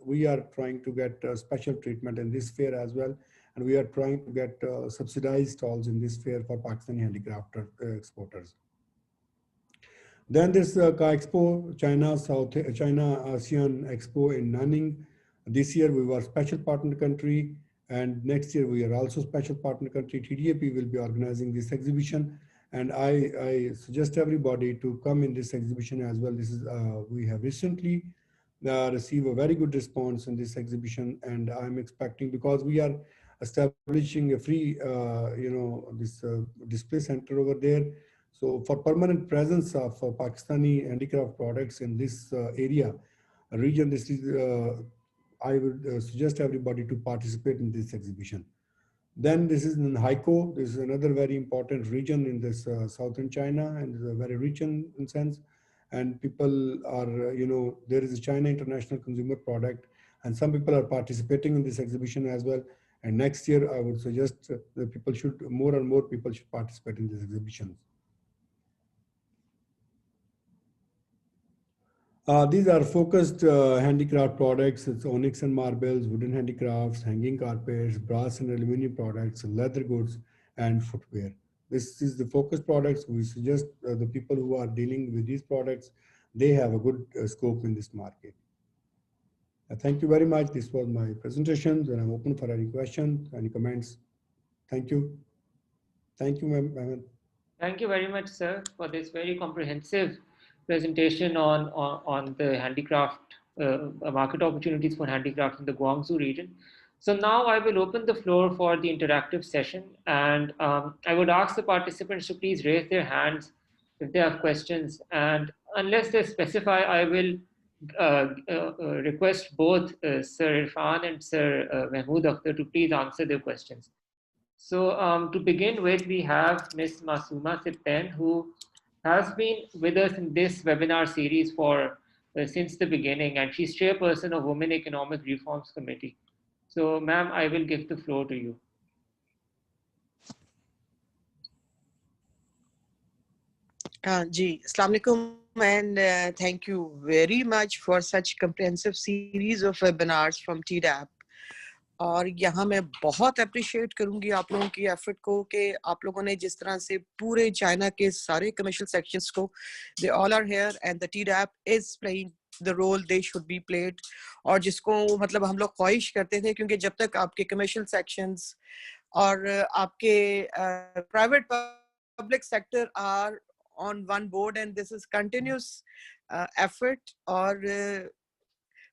we are trying to get special treatment in this fair as well. And we are trying to get subsidized stalls in this fair for Pakistani handicraft exporters. Then this Expo, China ASEAN Expo in Nanning. This year we were special partner country, and next year we are also special partner country. TDAP will be organizing this exhibition, and I suggest everybody to come in this exhibition as well. This is we have recently received a very good response in this exhibition, and I'm expecting, because we are establishing a free this display center over there. So for permanent presence of Pakistani handicraft products in this area region, this is I would suggest everybody to participate in this exhibition. Then this is in Haikou. This is another very important region in this southern China, and is a very rich in sense. And people are, there is a China International Consumer Product, and some people are participating in this exhibition as well. And next year, I would suggest that people should, more and more people should participate in this exhibition. These are focused handicraft products. It's onyx and marbles, wooden handicrafts, hanging carpets, brass and aluminum products, leather goods, and footwear. This is the focused products. We suggest the people who are dealing with these products, they have a good scope in this market. Thank you very much. This was my presentation, and I'm open for any questions, any comments. Thank you. Thank you, ma'am.
Thank you very much, sir, for this very comprehensive presentation on the handicraft, market opportunities for handicraft in the Guangzhou region. So now I will open the floor for the interactive session, and I would ask the participants to please raise their hands if they have questions, and unless they specify, I will request both Sir Irfan and Sir Mahmood Akhtar to please answer their questions. So to begin with, we have Ms. Masuma Sitten, who has been with us in this webinar series for since the beginning, and she's chairperson of Women Economic Reforms Committee. So, ma'am, I will give the floor to you.
Ji, Assalamu alaikum, and thank you very much for such comprehensive series of webinars from TDAP. और यहाँ मैं बहुत appreciate करूँगी आप लोगों की effort को कि आप लोगों ने जिस तरह से पूरे चाइना के सारे कमर्शियल सेक्शंस को they all are here and the TDAP is playing the role they should be played, और जिसको मतलब हम लोग ख्वाहिश करते थे, क्योंकि जब तक आपके कमर्शियल सेक्शंस और आपके private public sector are on one board, and this is continuous effort, or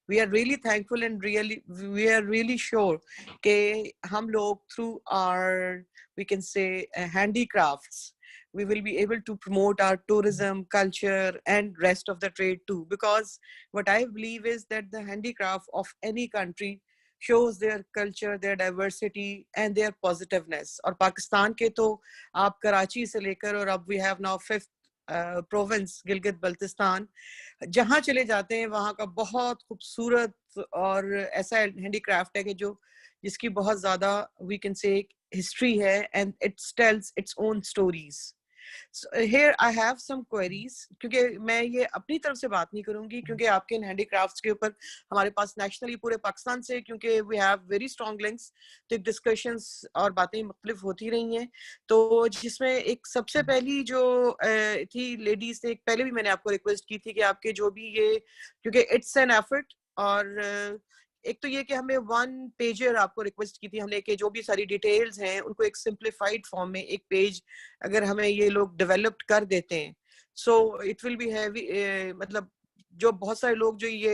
we are really thankful and we are really sure that hum log through our, we can say, handicrafts, we will be able to promote our tourism, culture, and rest of the trade too. Because what I believe is that the handicraft of any country shows their culture, their diversity, and their positiveness. और पाकिस्तान के तो आप कराची से लेकर और अब we have now 5th province Gilgit Baltistan, जहाँ चले जाते हैं वहाँ का बहुत खूबसूरत और ऐसा हैंडीक्राफ्ट है कि जो जिसकी बहुत ज़्यादा we can say history है, and it tells its own stories. So here I have some queries, क्योंकि मैं ये अपनी तरफ से बात नहीं करूंगी, क्योंकि आपके इन हैंडीक्राफ्ट्स के ऊपर हमारे पास नेशनली पूरे पाकिस्तान से, क्योंकि we have very strong links, तो डिस्कशंस और बातें मुख्तलिफ होती रही हैं। तो जिसमें एक सबसे पहली जो थी लेडीज ने, पहले भी मैंने आपको रिक्वेस्ट की थी कि आपके जो भी ये, क्योंकि इट्स एन एफर्ट, और एक तो ये कि हमें 1 पेजर आपको रिक्वेस्ट की थी हमने, कि जो भी सारी डिटेल्स हैं उनको एक सिंप्लीफाइड फॉर्म में एक पेज अगर हमें ये लोग डेवलप्ड कर देते हैं, so it will be heavy, मतलब जो बहुत सारे लोग जो ये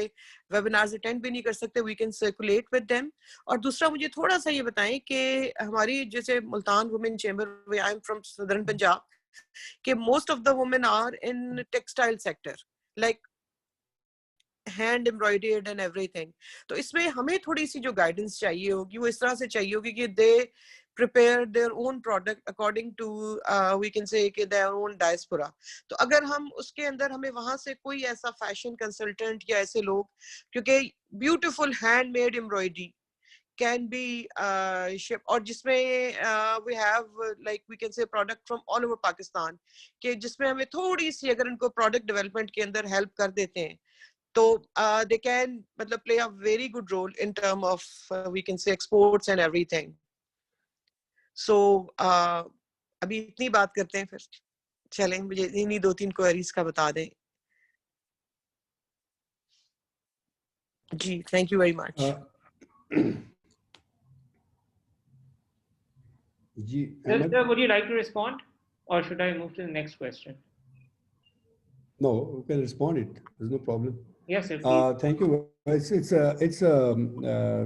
वेबिनार्स अटेंड भी नहीं कर सकते, we can circulate with them. और दूसरा मुझे थोड़ा सा ये बताएं कि हमारी जैसे Multan women chamber, I am from southern Punjab, कि most of the women are in textile sector, like hand embroidered and everything. तो इसमें हमें थोड़ी सी जो गाइडेंस चाहिए होगी वो इस तरह से चाहिए होगी कि दे prepare their own product according to we can say कि their own diaspora। तो अगर हम उसके अंदर हमें वहां से कोई ऐसा फैशन कंसल्टेंट या ऐसे लोग, क्योंकि beautiful handmade embroidery can be shipped, और जिसमें we have like we can say product from all over Pakistan, कि जिसमें हमें थोड़ी सी अगर इनको प्रोडक्ट डेवलपमेंट के अंदर हेल्प कर देते हैं तो they can मतलब play a very good role in term of we can say exports and everything। So अभी इतनी बात करते हैं, फिर चलें, मुझे इन्हीं 2-3 क्वेरीज का बता दें जी। थैंक यू वेरी मच
जी।
Sir, would you like to respond, or should I move to the next question?
No, we can respond it. There's no problem.
Yes, sir. Please.
Thank you. It's a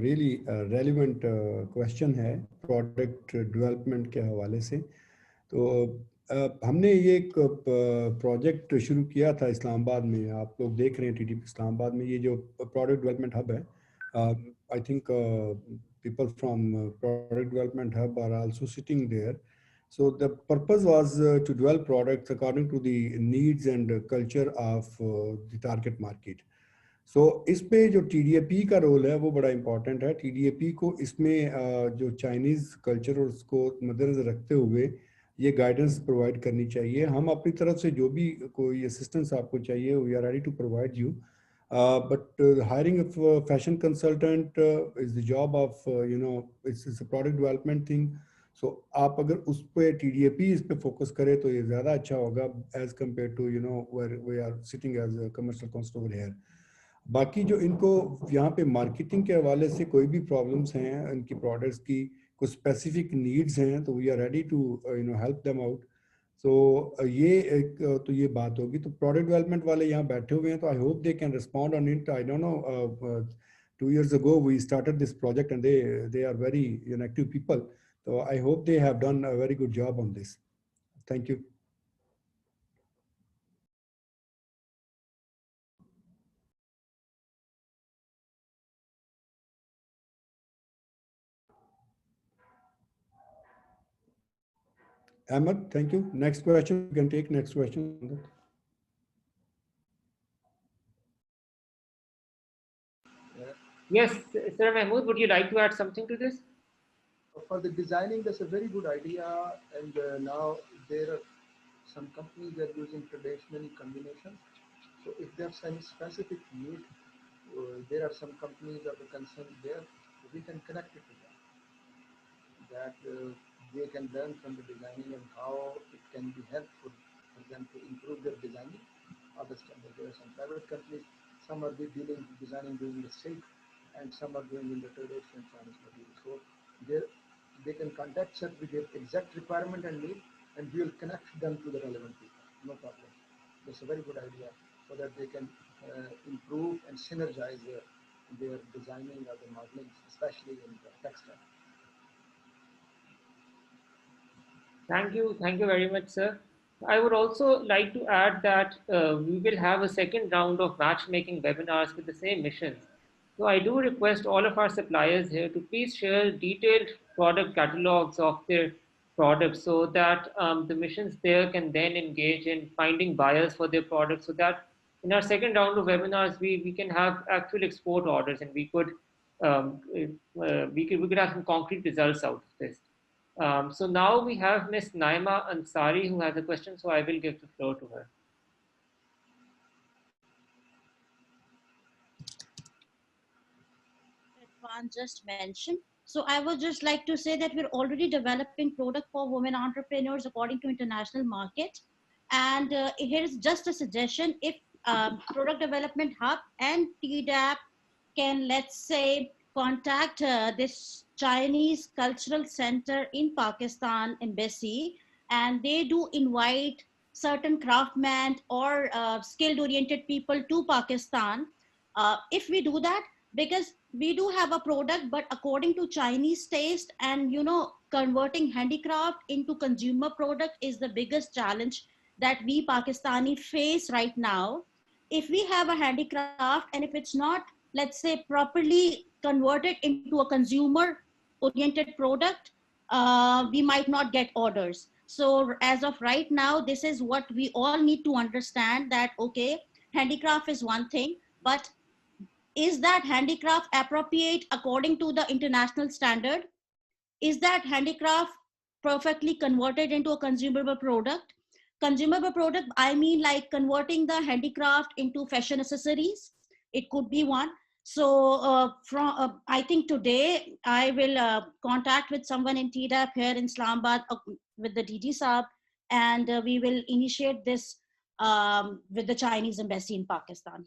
really relevant question है product development के हवाले से। तो हमने ये एक project शुरू किया था इस्लामाबाद में, आप लोग देख रहे हैं TDP इस्लामाबाद में, ये जो प्रोडक्ट डेवलपमेंट हब है, I think people from product development hub are also sitting there. So the purpose was to develop products according to the needs and culture of the target market. So इस पे जो TDAP का role है वो बड़ा important है। TDAP को इसमें जो चाइनीज़ कल्चर और उसको मद्देनजर रखते हुए ये गाइडेंस प्रोवाइड करनी चाहिए। हम अपनी तरफ से जो भी कोई असिस्टेंस आपको चाहिए, we are ready to provide you, but hiring a fashion consultant is the job of it's a product development thing. So आप अगर उस पे TDAP इस पे फोकस करें तो ये ज़्यादा अच्छा होगा as compared to where we are sitting as a commercial counsel over here. बाकी जो इनको यहाँ पे मार्केटिंग के हवाले से कोई भी प्रॉब्लम्स हैं, इनकी प्रोडक्ट्स की कुछ स्पेसिफिक नीड्स हैं, तो we are ready to help them out. So ये एक तो ये बात होगी। तो प्रोडक्ट डेवलपमेंट वाले यहाँ बैठे हुए हैं, तो I hope they can respond on it. I don't know, 2 years ago we started this project and they are very active people, so I hope they have done a very good job on this. Thank you. Ahmed, thank you. Next question, you can take next question.
Yes, Sir Mahmood, would you like to add something to this?
For the designing, that's a very good idea, and now there are some companies that are using traditional combinations. So if they have some specific need, there are some companies that are concerned there, we can connect it to them, that they can learn from the designing and how it can be helpful for them to improve their designing. Understand that there are some private companies, some are dealing with designing during the silk, and some are doing in the traditional Chinese material. So they can contact us with their exact requirement and need, and we will connect them to the relevant people. No problem. That's a very good idea, so that they can improve and synergize their designing or the modeling, especially in the textile.
Thank you very much, sir. I would also like to add that we will have a second round of matchmaking webinars with the same missions. So I do request all of our suppliers here to please share detailed product catalogs of their products, so that the missions there can then engage in finding buyers for their products, so that in our second round of webinars we can have actual export orders, and we could have some concrete results out of this. So now we have Miss Naima Ansari who has a question, so I will give the floor to her.
Irfan just mentioned. So I would just like to say that we're already developing product for women entrepreneurs according to international market. And here's just a suggestion: if Product Development Hub and TDAP can, let's say, contact this Chinese Cultural Center in Pakistan embassy, and they do invite certain craftsmen or skilled oriented people to Pakistan. If we do that, because we do have a product, but according to Chinese taste, and converting handicraft into consumer product is the biggest challenge that we Pakistani face right now. If we have a handicraft and if it's not, let's say, properly converted into a consumer oriented product, we might not get orders. So as of right now, this is what we all need to understand, that okay, handicraft is one thing, but is that handicraft appropriate according to the international standard? Is that handicraft perfectly converted into a consumable product? Consumable product, I mean like converting the handicraft into fashion accessories. It could be one. So I think today I will contact with someone in TDAP here in Islamabad with the DG Saab, and we will initiate this with the Chinese embassy in Pakistan,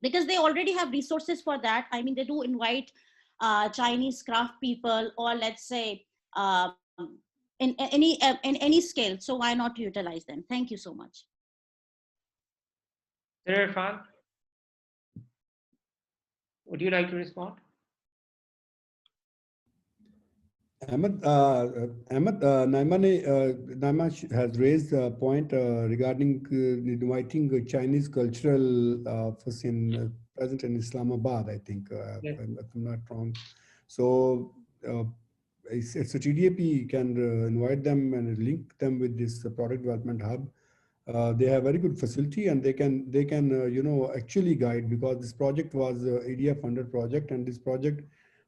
because they already have resources for that. I mean, they do invite Chinese craft people, or let's say in any scale. So why not utilize them? Thank you so much.
Sir Irfan, would you like to respond?
Naima has raised a point regarding inviting Chinese cultural present in Islamabad, I think,
Yes.
if I'm not wrong. So it's a TDAP can invite them and link them with this product development hub. They have very good facility, and they can actually guide, because this project was ADF funded project, and this project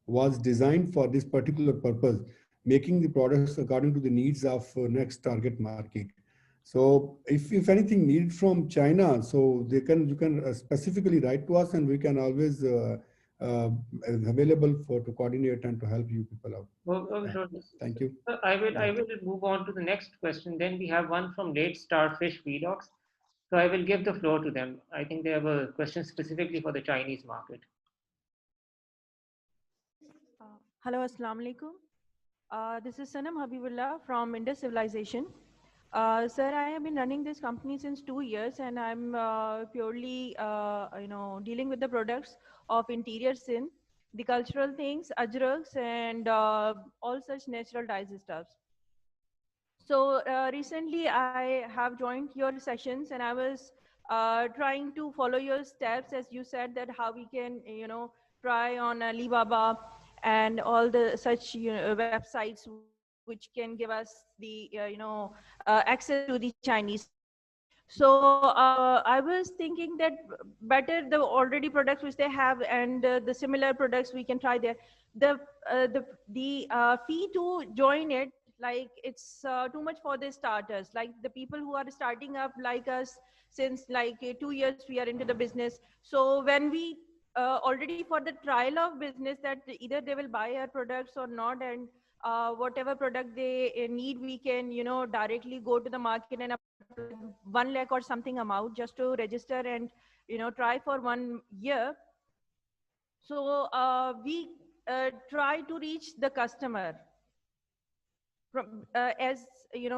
was designed for this particular purpose, making the products according to the needs of next target market. So if anything needed from China, so you can specifically write to us, and we can always available to coordinate and to help you people out.
Oh, sure.
Thank you.
I will move on to the next question. Then we have one from Late Starfish Vlogs. So I will give the floor to them. I think they have a question specifically for the Chinese market.
Hello, Assalamu alaikum. This is Sanam Habibullah from Indus Civilization. Sir, I have been running this company since 2 years, and I'm purely, dealing with the products of interior sin, the cultural things, ajraks, and all such natural dyes stuffs. So recently I have joined your sessions, and I was trying to follow your steps, as you said that how we can, try on Alibaba and all the such websites which can give us the access to the Chinese market. So I was thinking that better the already products which they have, and the similar products we can try there. The fee to join it, like it's too much for the starters, like the people who are starting up like us since like 2 years we are into the business. So when we already for the trial of business, that either they will buy our products or not, and whatever product they need, we can directly go to the market and apply 1 lakh or something amount just to register and try for 1 year. So we try to reach the customer from as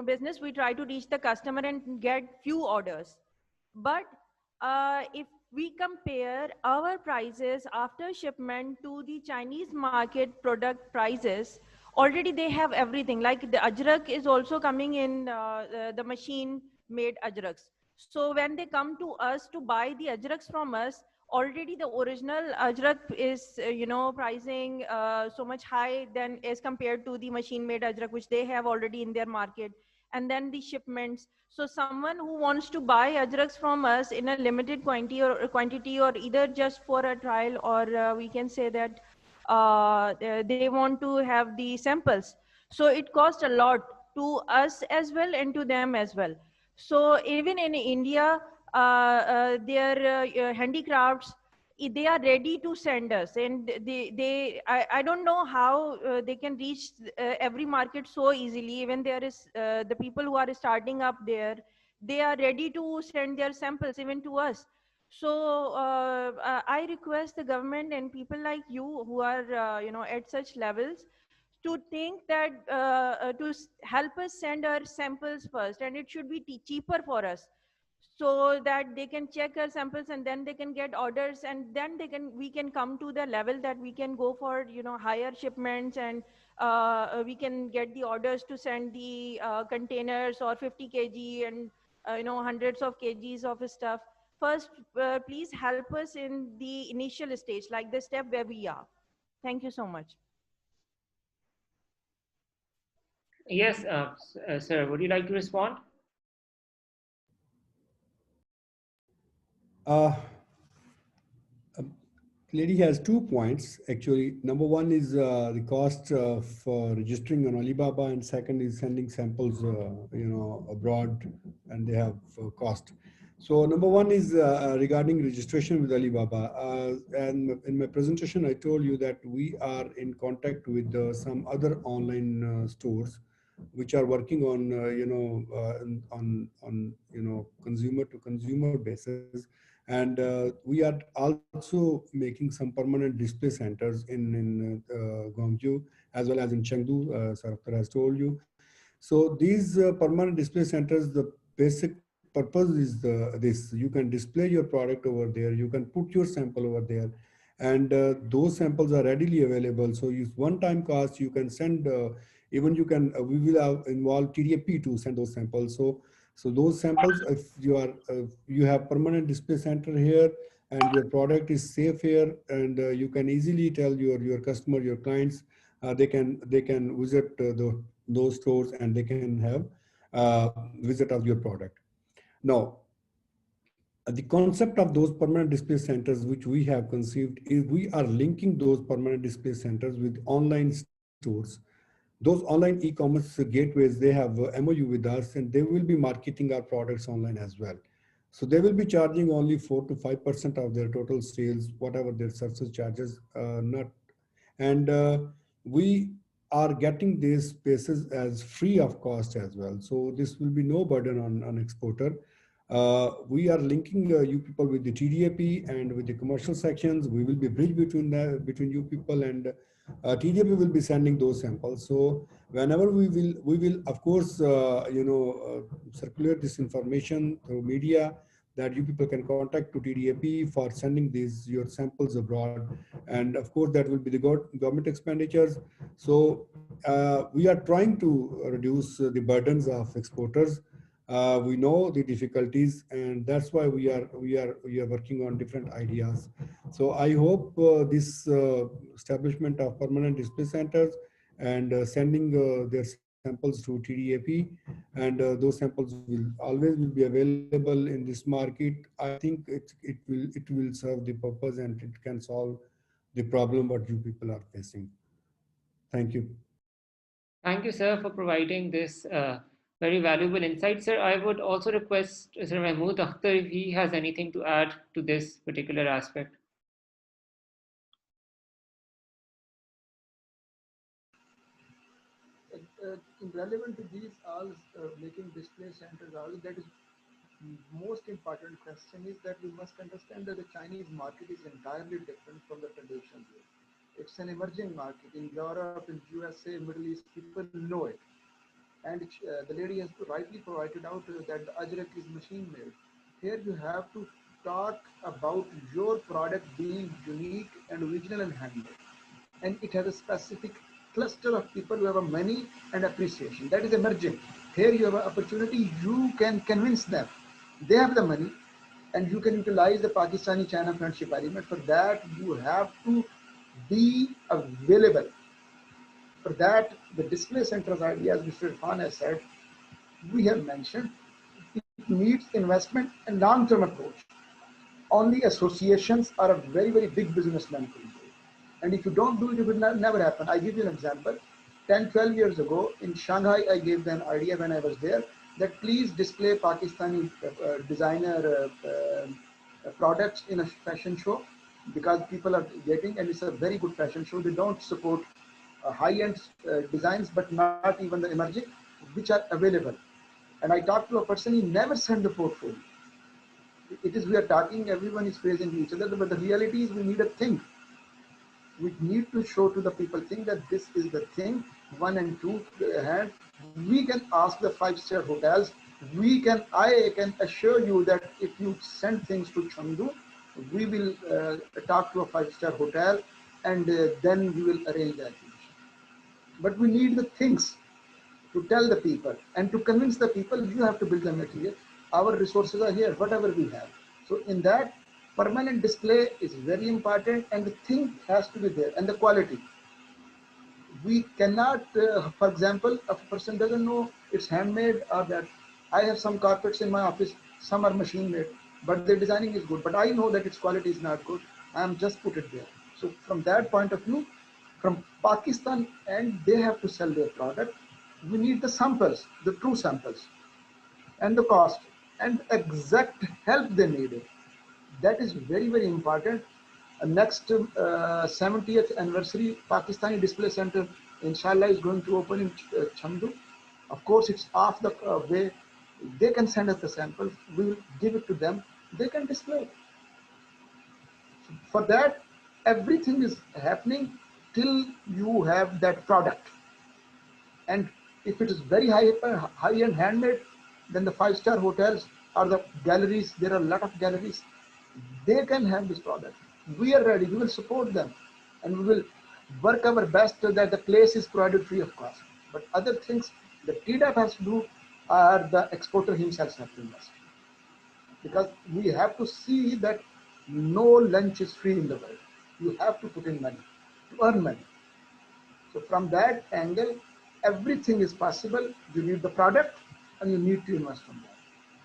business. We try to reach the customer and get few orders, but if we compare our prices after shipment to the Chinese market product prices, already they have everything, like the ajrak is also coming in the machine made ajraks. So when they come to us to buy the ajraks from us, already the original ajrak is pricing so much high than as compared to the machine made ajrak which they have already in their market. And then the shipments. So someone who wants to buy ajraks from us in a limited quantity or either just for a trial, or we can say that they want to have the samples. So it costs a lot to us as well and to them as well. So even in India, their handicrafts, they are ready to send us, and I don't know how they can reach every market so easily. Even there is the people who are starting up there, they are ready to send their samples even to us. So I request the government and people like you who are at such levels to think that help us send our samples first, and it should be cheaper for us, so that they can check our samples and then they can get orders, and then we can come to the level that we can go for higher shipments, and we can get the orders to send the containers or 50 kg and hundreds of kgs of stuff. First, please help us in the initial stage, like the step where we are. Thank you so much.
Yes, sir, would you like to respond?
Lady has 2 points actually. Number one is the cost for registering on Alibaba, and second is sending samples, abroad, and they have cost. So number one is regarding registration with Alibaba. And in my presentation, I told you that we are in contact with some other online stores, which are working on, consumer to consumer basis. And we are also making some permanent display centers in Guangzhou as well as in Chengdu, Sir Akhtar has told you. So these permanent display centers, the basic purpose is this: you can display your product over there, you can put your sample over there, and those samples are readily available. So use one-time cost, you can send, even you can, we will have involve TDAP to send those samples. So those samples, if you are, you have permanent display center here, and your product is safe here, and you can easily tell your customer, your clients, they can visit those stores, and they can have visit of your product. Now, the concept of those permanent display centers which we have conceived is we are linking those permanent display centers with online stores. Those online e-commerce gateways, they have MOU with us, and they will be marketing our products online as well. So they will be charging only 4 to 5% of their total sales, whatever their service charges, and we are getting these spaces as free of cost as well. So this will be no burden on exporter. We are linking you people with the TDAP and with the commercial sections. We will be bridge between you people, and TDAP will be sending those samples. So whenever we will of course circulate this information through media, that you people can contact to TDAP for sending these your samples abroad, and of course that will be the government expenditures. So we are trying to reduce the burdens of exporters. We know the difficulties, and that's why we are working on different ideas. So I hope this establishment of permanent display centers and sending their samples to TDAP, and those samples will always be available in this market. I think it will serve the purpose, and it can solve the problem what you people are facing. Thank you.
Thank you, sir, for providing this very valuable insight, sir. I would also request Sir Mahmood Akhtar if he has anything to add to this particular aspect.
Relevant to these all making display centers, all that is most important question is that we must understand that the Chinese market is entirely different from the traditional way. It's an emerging market in Europe, in USA, Middle East. People know it, and the lady has rightly pointed out that the ajrak is machine made. Here you have to talk about your product being unique and original and handmade, and it has a specific cluster of people who have a money and appreciation that is emerging. Here you have an opportunity, you can convince them, they have the money, and you can utilize the Pakistani China Friendship Agreement. For that you have to be available. For that, the display centers idea, as Mr. Irfan has said, we have mentioned, it needs investment and long-term approach. Only associations are a very, very big businessman can do. And if you don't do it, it will never happen. I give you an example. 10, 12 years ago in Shanghai, I gave them idea when I was there that please display Pakistani designer products in a fashion show because people are getting, and it's a very good fashion show. They don't support high-end designs, but not even the emerging, which are available. And I talked to a person, he never sent the portfolio. It is, we are talking, everyone is praising each other, but the reality is we need a thing. We need to show to the people thing that this is the thing, 1 and 2 hand. We can ask the 5-star hotels. I can assure you that if you send things to Chengdu, we will talk to a 5-star hotel and then we will arrange that. But we need the things to tell the people and to convince the people. You have to build the material. Our resources are here, whatever we have. So in that, permanent display is very important, and the thing has to be there, and the quality. We cannot, for example, if a person doesn't know it's handmade or that. I have some carpets in my office, some are machine made, but the designing is good. But I know that its quality is not good. I'm just put it there. So from that point of view, from Pakistan, and they have to sell their product. We need the samples, the true samples, and the cost, and exact help they needed. That is very, very important. Next 70th anniversary Pakistani Display Center, inshallah, is going to open in Chengdu. Of course, it's off the way. They can send us the samples. We will give it to them. They can display it. For that, everything is happening till you have that product. And if it is very high-end handmade, then the 5-star hotels or the galleries, there are a lot of galleries, they can have this product. We are ready, we will support them, and we will work our best so that the place is provided free of cost. But other things the TDAP has to do are the exporter himself has to invest. Because we have to see that no lunch is free in the world. You have to put in money to earn money. So from that angle, everything is possible. You need the product and you need to invest on that.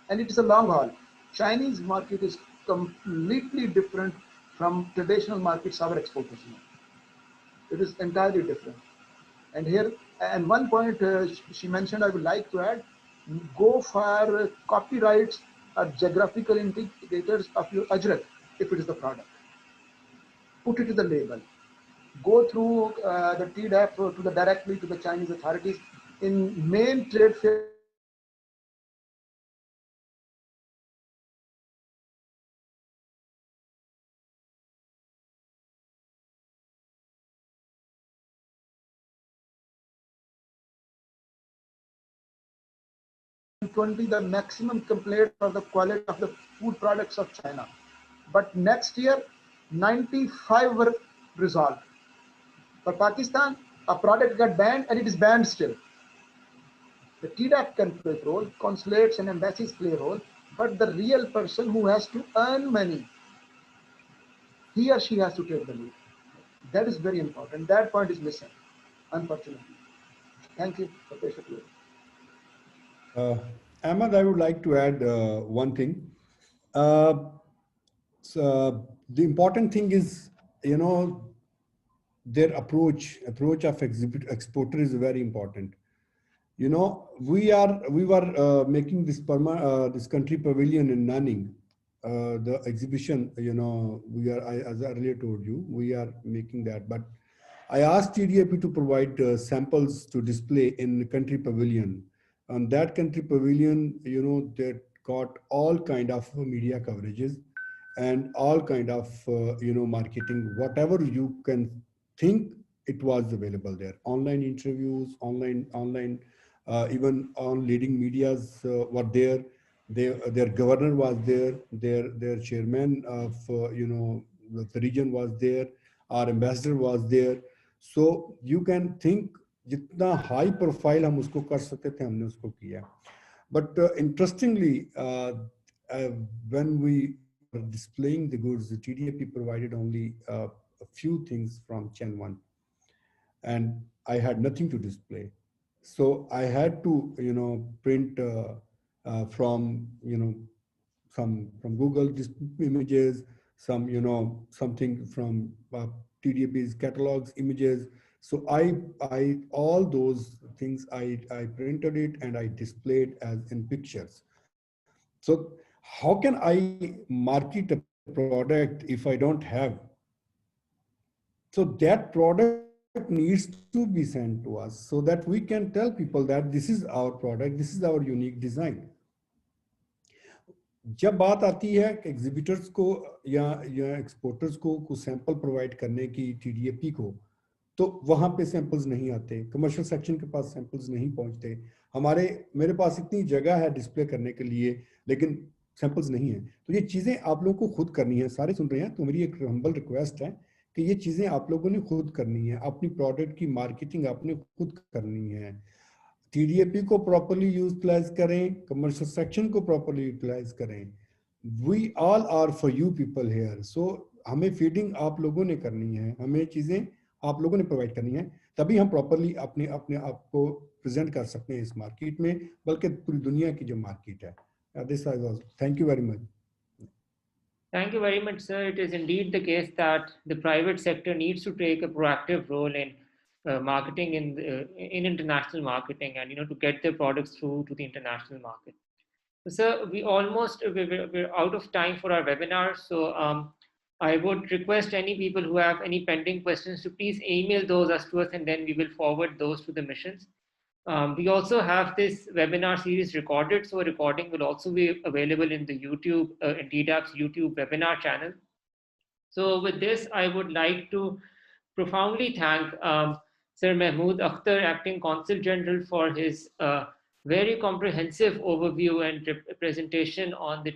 And it is a long haul. Chinese market is completely different from traditional markets our exporters know. It is entirely different. And here, and one point she mentioned, I would like to add, go for copyrights or geographical indicators of your ajrat if it is the product. Put it to the label. Go through the TDAP to the directly to the Chinese authorities in main trade fair. 20 the maximum complaint for the quality of the food products of China. But next year, 95 were resolved. For Pakistan, a product got banned and it is banned still. The TDAP can play a role, consulates and embassies play a role, but the real person who has to earn money, he or she has to take the lead. That is very important. That point is missing, unfortunately. Thank you for patiently.
Ahmad, I would like to add one thing. So the important thing is, their approach of exporter is very important. We were making this country pavilion in Nanning, the exhibition. As I earlier told you, we are making that. But I asked TDAP to provide samples to display in the country pavilion. On that country pavilion, they got all kind of media coverages and all kind of marketing, whatever you can think, it was available there. Online interviews, online even on leading medias were there. Their governor was there. Their chairman of the region was there. Our ambassador was there. So you can think जितना high profile हम उसको कर सकते थे हमने उसको किया. But interestingly, when we were displaying the goods, the TDAP provided only a few things from Chen 1, and I had nothing to display. So I had to, print from, some from Google images, some, something from TDAP's catalogs images, So all those things, I printed it and I displayed as in pictures. So how can I market a product if I don't have? So that product needs to be sent to us so that we can tell people that this is our product, this is our unique design. जब बात आती है exhibitors को या exporters को कुछ sample provide करने की टीडीएपी को, तो वहां पे सैंपल्स नहीं आते, कमर्शियल सेक्शन के पास सैंपल्स नहीं पहुंचते। मेरे पास इतनी जगह है डिस्प्ले करने के लिए, लेकिन सैंपल्स नहीं है। तो ये चीजें आप लोगों को खुद करनी है। सारे सुन रहे हैं, तो मेरी एक हम्बल रिक्वेस्ट है कि ये चीजें आप लोगों ने खुद करनी है। अपनी प्रोडक्ट की मार्केटिंग आपने खुद करनी है। टीडीएपी को प्रॉपर्ली यूटिलाइज करें, कमर्शियल सेक्शन को प्रॉपर्ली यूटिलाइज करें। We all are for you people here. So हमें फीडिंग आप लोगों ने करनी है, हमें चीजें आप लोगों ने प्रोवाइड करनी है, तभी हम प्रॉपर्ली अपने आप को प्रेजेंट कर सकते हैं इस मार्केट में, बल्कि पूरी दुनिया की जो मार्केट है। This I was, thank you very much.
Thank you very much, sir. It is indeed the case that the private sector needs to take a proactive role in marketing in international marketing, and to get their products through to the international market. So, sir, we're out of time for our webinar. So I would request any people who have any pending questions to please email those to us, and then we will forward those to the missions. We also have this webinar series recorded, so a recording will also be available in the YouTube, in TDAP's YouTube webinar channel. So with this, I would like to profoundly thank Sir Mahmood Akhtar, Acting Consul General, for his very comprehensive overview and presentation on the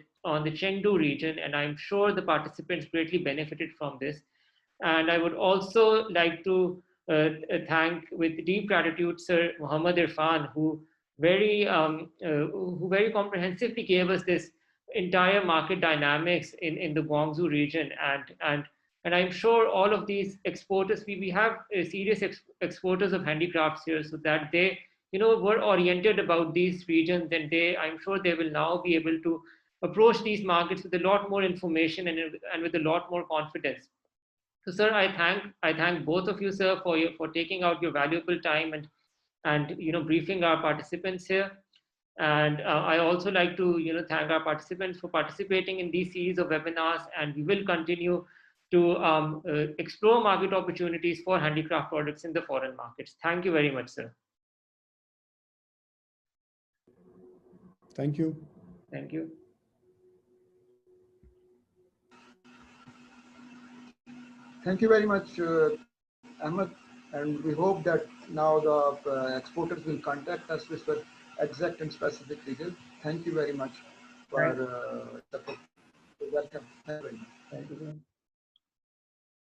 Chengdu region, and I'm sure the participants greatly benefited from this. And I would also like to thank with deep gratitude Sir Muhammad Irfan, who very comprehensively gave us this entire market dynamics in the Guangzhou region, and I'm sure all of these exporters, we have serious exporters of handicrafts here, so that they were oriented about these regions, and I'm sure they will now be able to approach these markets with a lot more information and with a lot more confidence. So, sir, I thank both of you, sir, for taking out your valuable time and briefing our participants here. And I also like to thank our participants for participating in these series of webinars, and we will continue to explore market opportunities for handicraft products in the foreign markets. Thank you very much, sir.
Thank you.
Thank you.
Thank you very much, Ahmed. And we hope that now the exporters will contact us with the exact and specific details. Thank you very much for support. Welcome. Thank you very much.
Thank you.